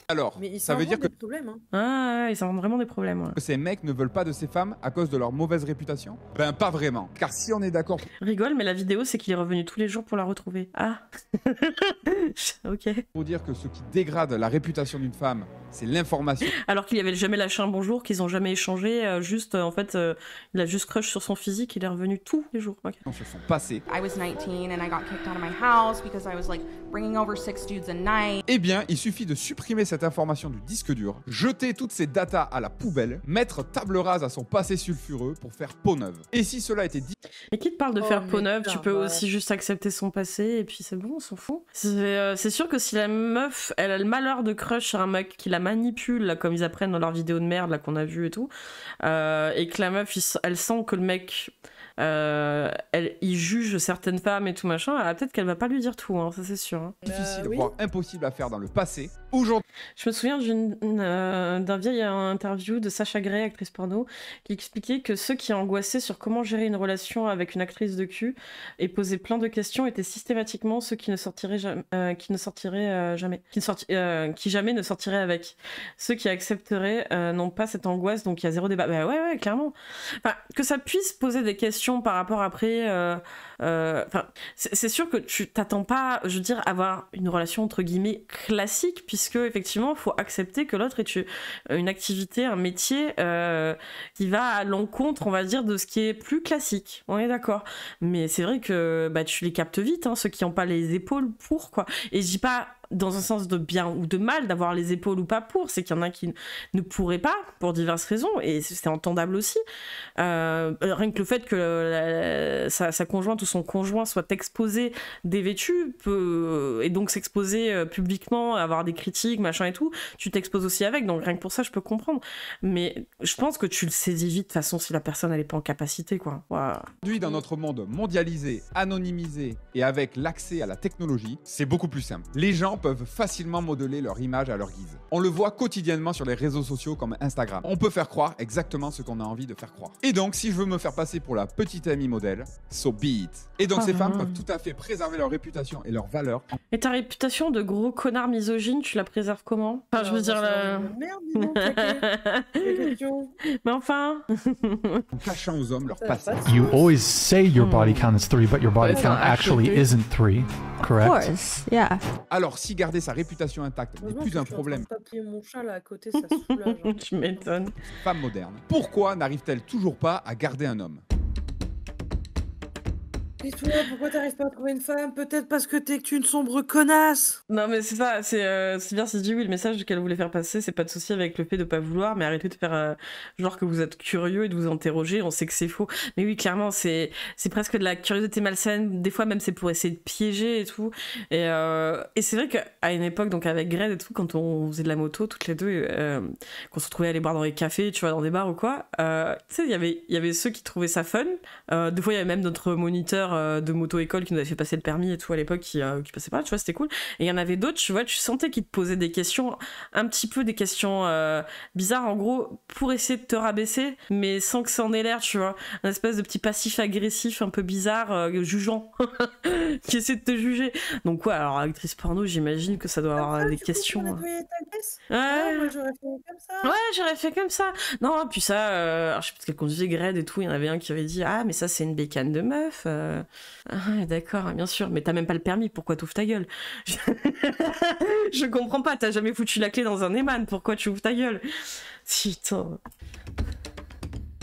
Alors, ça veut dire que... problèmes, hein. Ils ont vraiment des problèmes. Ouais. Ces mecs ne veulent pas de ces femmes à cause de leur mauvaise réputation? Ben, pas vraiment. Car si on est d'accord... Rigole, mais la vidéo, c'est qu'il est revenu tous les jours pour la retrouver. Ah. Ok. Pour dire que ce qui dégrade la réputation d'une femme c'est l'information. Alors qu'il avait jamais lâché un bonjour, qu'ils ont jamais échangé, en fait, il a juste crush sur son physique, il est revenu tous les jours. Okay. Sur son passé. I was 19 and I got kicked out of my house because I was like bringing over 6 dudes a night. Eh bien, il suffit de supprimer cette information du disque dur, jeter toutes ces datas à la poubelle, mettre table rase à son passé sulfureux pour faire peau neuve. Et si cela était dit... Et qui te parle de faire peau neuve, tu peux aussi juste accepter son passé et puis c'est bon, on s'en fout. C'est sûr que si la meuf, elle a le malheur de crush sur un mec qui la manipule, là, comme ils apprennent dans leurs vidéos de merde là qu'on a vu et tout, et que la meuf, elle sent que le mec... il juge certaines femmes et tout machin, peut-être qu'elle va pas lui dire tout, hein, ça c'est sûr. Hein. Difficile, voire impossible à faire dans le passé. Aujourd'hui, je me souviens d'un vieil interview de Sacha Grey, actrice porno, qui expliquait que ceux qui angoissaient sur comment gérer une relation avec une actrice de cul et posaient plein de questions étaient systématiquement ceux qui ne sortiraient jamais, qui jamais ne sortiraient avec. Ceux qui accepteraient n'ont pas cette angoisse, donc il y a zéro débat. Bah ouais, clairement. Enfin, que ça puisse poser des questions par rapport après. C'est sûr que tu t'attends pas, je veux dire, avoir une relation entre guillemets classique, puisque effectivement, il faut accepter que l'autre est une activité, un métier qui va à l'encontre, on va dire, de ce qui est plus classique. On est d'accord. Mais c'est vrai que tu les captes vite, hein, ceux qui n'ont pas les épaules pour, quoi. Et je dis pas dans un sens de bien ou de mal d'avoir les épaules ou pas pour, c'est qu'il y en a qui ne pourraient pas pour diverses raisons, et c'est entendable aussi. Rien que le fait que sa conjointe ou son conjoint soit exposé, dévêtu, et donc s'exposer publiquement, avoir des critiques, machin et tout, tu t'exposes aussi avec, donc rien que pour ça je peux comprendre. Mais je pense que tu le saisis vite de toute façon si la personne elle est pas en capacité, quoi. Aujourd'hui, dans notre monde mondialisé, anonymisé et avec l'accès à la technologie, c'est beaucoup plus simple. Les gens peuvent facilement modeler leur image à leur guise. On le voit quotidiennement sur les réseaux sociaux comme Instagram. On peut faire croire exactement ce qu'on a envie de faire croire. Et donc, si je veux me faire passer pour la petite amie modèle, so be it. Et donc, ces femmes peuvent tout à fait préserver leur réputation et leur valeur. Et ta réputation de gros connard misogyne, tu la préserves comment? Enfin, je veux dire... Merde, dis donc, mais enfin... En cachant aux hommes leur passé. You always say your body count is 3, but your body count actually isn't 3, correct? Of course, yeah. Alors, si garder sa réputation intacte n'est plus un problème... Je suis en train de papier mon chat là à côté, ça soulage. Tu m'étonnes. Femme moderne. Pourquoi n'arrive-t-elle toujours pas à garder un homme? Et toi, pourquoi t'arrives pas à trouver une femme? Peut-être parce que t'es une sombre connasse. Non mais c'est ça, c'est bien si je dis oui, le message qu'elle voulait faire passer, c'est pas de souci avec le fait de pas vouloir, mais arrêtez de faire genre que vous êtes curieux et de vous interroger, on sait que c'est faux. Mais oui, clairement, c'est presque de la curiosité malsaine, des fois même c'est pour essayer de piéger et tout. Et c'est vrai qu'à une époque, donc avec Greg et tout, quand on faisait de la moto, toutes les deux, qu'on se retrouvait à aller boire dans les cafés, tu vois, dans des bars ou quoi, tu sais, il y avait ceux qui trouvaient ça fun, des fois il y avait même notre moniteur de moto-école qui nous avait fait passer le permis et tout à l'époque qui passait pas, tu vois, c'était cool. Et il y en avait d'autres, tu vois, tu sentais qu'ils te posaient des questions, un petit peu des questions bizarres, en gros, pour essayer de te rabaisser, mais sans que ça en ait l'air, tu vois. Un espèce de petit passif agressif un peu bizarre, jugeant, qui essaie de te juger. Donc ouais, alors actrice porno, j'imagine que ça doit avoir des questions. Moi j'aurais fait comme ça. Ouais, j'aurais fait comme ça. Non, puis ça, alors, je sais pas ce qu'elle conduisait, Gred et tout, il y en avait un qui avait dit « Ah, mais ça c'est une bécane de meuf. Ah, d'accord, bien sûr, mais t'as même pas le permis, pourquoi t'ouvres ta gueule? Je comprends pas, t'as jamais foutu la clé dans un Eman, pourquoi tu ouvres ta gueule? Putain.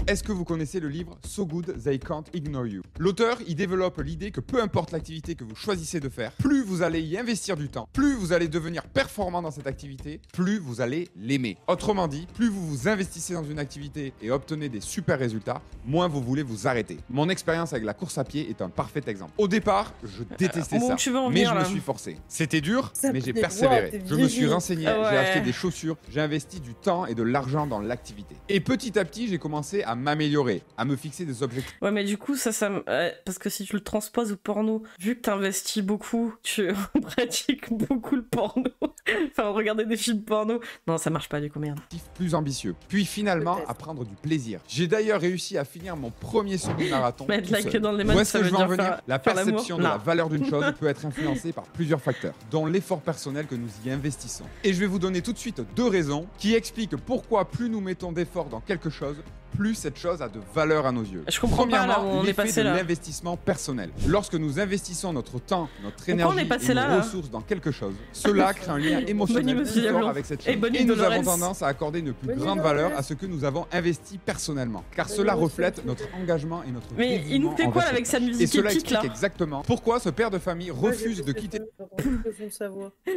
Est-ce que vous connaissez le livre So Good They Can't Ignore You? L'auteur y développe l'idée que peu importe l'activité que vous choisissez de faire, plus vous allez y investir du temps, plus vous allez devenir performant dans cette activité, plus vous allez l'aimer. Autrement dit, plus vous vous investissez dans une activité et obtenez des super résultats, moins vous voulez vous arrêter. Mon expérience avec la course à pied est un parfait exemple. Au départ, je détestais ça, mais je me suis forcé. C'était dur, mais j'ai persévéré. Je me suis renseigné, j'ai acheté des chaussures, j'ai investi du temps et de l'argent dans l'activité. Et petit à petit, j'ai commencé à m'améliorer, à me fixer des objectifs. Ouais, mais du coup, parce que si tu le transposes au porno, vu que t'investis beaucoup, tu pratiques beaucoup le porno, enfin, regarder des films porno, non, ça marche pas du coup, merde. Plus ambitieux. Puis finalement, à prendre du plaisir. J'ai d'ailleurs réussi à finir mon premier semi-marathon. Mettre la queue dans les mains, où est-ce que je vais en venir? La perception de la valeur d'une chose peut être influencée par plusieurs facteurs, dont l'effort personnel que nous y investissons. Et je vais vous donner tout de suite 2 raisons qui expliquent pourquoi plus nous mettons d'efforts dans quelque chose, plus cette chose a de valeur à nos yeux? Je comprends pas là où on est passé là. L'investissement personnel. Lorsque nous investissons notre temps, notre énergie et nos ressources dans quelque chose, cela crée un lien émotionnel plus fort avec cette chose. Et nous avons tendance à accorder une plus grande valeur à ce que nous avons investi personnellement, car cela reflète notre engagement et notre Mais il nous fait quoi avec sa musique et cela épique là? explique exactement pourquoi ce père de famille refuse de quitter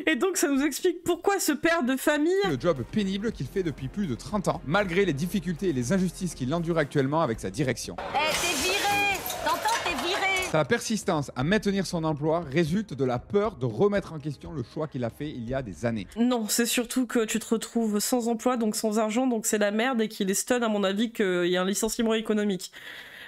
Et donc ça nous explique pourquoi ce père de famille le job pénible qu'il fait depuis plus de 30 ans, malgré les difficultés et les injustices qu'il endure actuellement avec sa direction. T'es viré! T'entends, t'es viré! Sa persistance à maintenir son emploi résulte de la peur de remettre en question le choix qu'il a fait il y a des années. Non, c'est surtout que tu te retrouves sans emploi, donc sans argent, donc c'est la merde et qu'il est stun à mon avis qu'il y a un licenciement économique.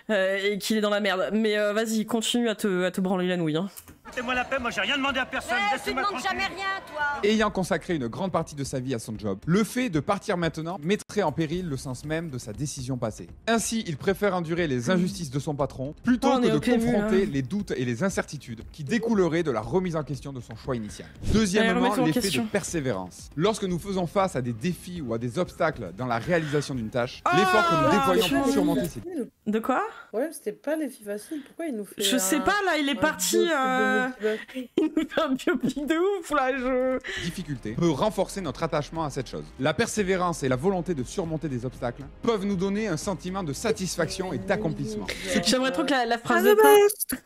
Et qu'il est dans la merde. Mais vas-y, continue à te branler la nouille. Hein. Foutez-moi la paix, moi j'ai rien demandé à personne. Tu demandes jamais rien, toi. Ayant consacré une grande partie de sa vie à son job, le fait de partir maintenant mettrait en péril le sens même de sa décision passée. Ainsi, il préfère endurer les injustices de son patron plutôt que de confronter les doutes et les incertitudes qui découleraient de la remise en question de son choix initial. Deuxièmement, l'effet de persévérance. Lorsque nous faisons face à des défis ou à des obstacles dans la réalisation d'une tâche, l'effort que nous déployons pour surmonter ces... De quoi? Ouais, c'était pas les filles faciles. Pourquoi il nous fait Je sais pas, là, il est parti... Il nous fait un biopic de ouf, là, difficulté peut renforcer notre attachement à cette chose. La persévérance et la volonté de surmonter des obstacles peuvent nous donner un sentiment de satisfaction et d'accomplissement. J'aimerais trop que la phrase de fin...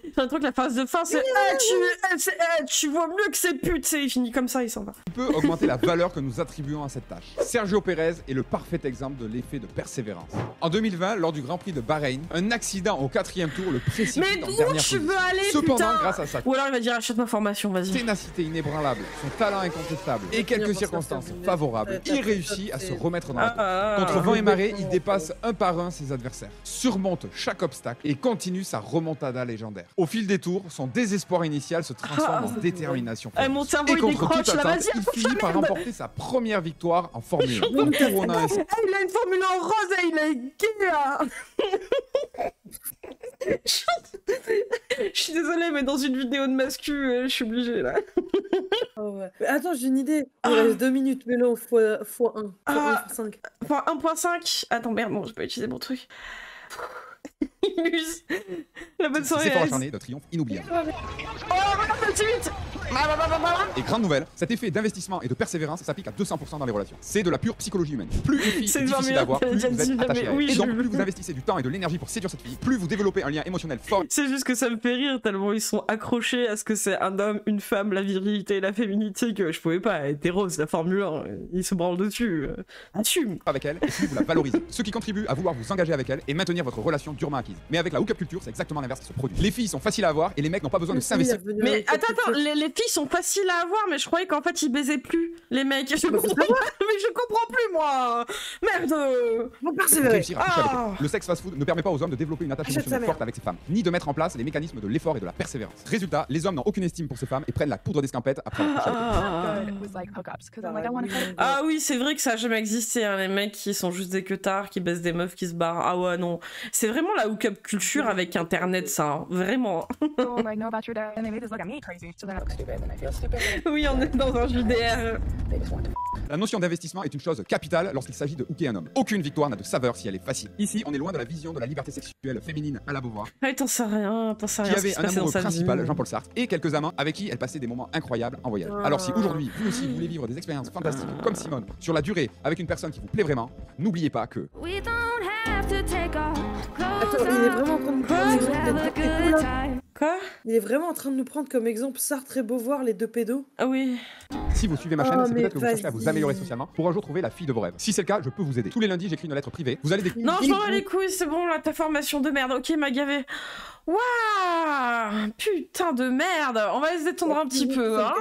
J'aimerais trop que la phrase de fin, c'est tu vois mieux que ces putes, il finit comme ça, il s'en va. Peut augmenter la valeur que nous attribuons à cette tâche. Sergio Pérez est le parfait exemple de l'effet de persévérance. En 2020, lors du Grand Prix de Bahreïn, un accident au 4e tour le précipite en dernière position. Mais où tu veux aller, Cependant, putain, grâce à ça, ou alors il va dire achète ma formation, vas-y. Ténacité inébranlable, son talent incontestable et quelques circonstances favorables, il réussit à se remettre dans la course. Contre vent et marée, il dépasse un par un ses adversaires, surmonte chaque obstacle et continue sa remontada légendaire. Au fil des tours, son désespoir initial se transforme en détermination. Mon cerveau il décroche là, vas-y. Il finit par remporter sa première victoire en Formule 1. Il a une Formule 1 rose et il est gay là. Je suis désolée, mais dans une vidéo de mascu, je suis obligée là. Oh ouais. Attends, j'ai une idée. Il reste 2 minutes, mais non, x1. x1, x5. Enfin, 1.5. Attends, merde, bon, j'ai pas utilisé mon truc. La bonne soirée. C'est acharné de triomphe inoubliable. Et grande nouvelle, cet effet d'investissement et de persévérance s'applique à 200% dans les relations. C'est de la pure psychologie humaine. Plus une fille est difficile à avoir, plus vous êtes attaché à elle. Et donc, plus vous investissez du temps et de l'énergie pour séduire cette fille, plus vous développez un lien émotionnel fort. C'est juste que ça me fait rire tellement ils sont accrochés à ce que c'est un homme, une femme, la virilité et la féminité que je pouvais pas. Hétéro, c'est la Formule 1, ils se branlent dessus. Assume. Avec elle, et plus vous la valorisez. Ce qui contribue à vouloir vous engager avec elle et maintenir votre relation durement acquise. Mais avec la hookup culture, c'est exactement l'inverse qui se produit. Les filles sont faciles à avoir et les mecs n'ont pas besoin de s'investir. Mais attends, les filles sont faciles à avoir, mais je croyais qu'en fait ils baisaient plus, les mecs. Mais je comprends plus, moi. Merde. Mon persévérer. Le sexe fast-food ne permet pas aux hommes de développer une attache émotionnelle forte avec ces femmes, ni de mettre en place les mécanismes de l'effort et de la persévérance. Résultat, les hommes n'ont aucune estime pour ces femmes et prennent la poudre d'escampette après Ah oui, c'est vrai que ça a jamais existé, hein, les mecs qui sont juste des queutards, qui baissent des meufs, qui se barrent. Ah ouais, non. C'est vraiment la hookup culture avec internet, ça, hein. Vraiment. Oui, on est dans un JDR. La notion d'investissement est une chose capitale lorsqu'il s'agit de hooker un homme. Aucune victoire n'a de saveur si elle est facile. Ici, on est loin de la vision de la liberté sexuelle féminine à la Beauvoir. Ouais, t'en sais rien, Qui avait un amoureux principal, Jean-Paul Sartre, et quelques amants avec qui elle passait des moments incroyables en voyage. Alors si aujourd'hui, vous aussi voulez vivre des expériences fantastiques comme Simone, sur la durée, avec une personne qui vous plaît vraiment, n'oubliez pas que... Attends, il est vraiment en train de nous prendre Quoi? Il est vraiment en train de nous prendre comme exemple Sartre et Beauvoir, les deux pédos. Ah oui. Si vous suivez ma chaîne, c'est peut-être que vous cherchez à vous améliorer socialement pour un jour trouver la fille de vos rêves. Si c'est le cas, je peux vous aider. Tous les lundis, j'écris une lettre privée. Vous allez découvrir... Non, je m'en bats les couilles, c'est bon, là, ta formation de merde. Ok, m'a gavé. Waouh, putain de merde. On va se détendre un petit peu, hein.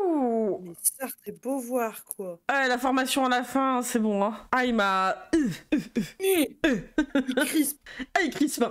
Ouh. Mais Sartre et Beauvoir, quoi. Ouais, la formation à la fin, c'est bon, hein. Ah, il m'a... Il crispe. Ah, il crispe.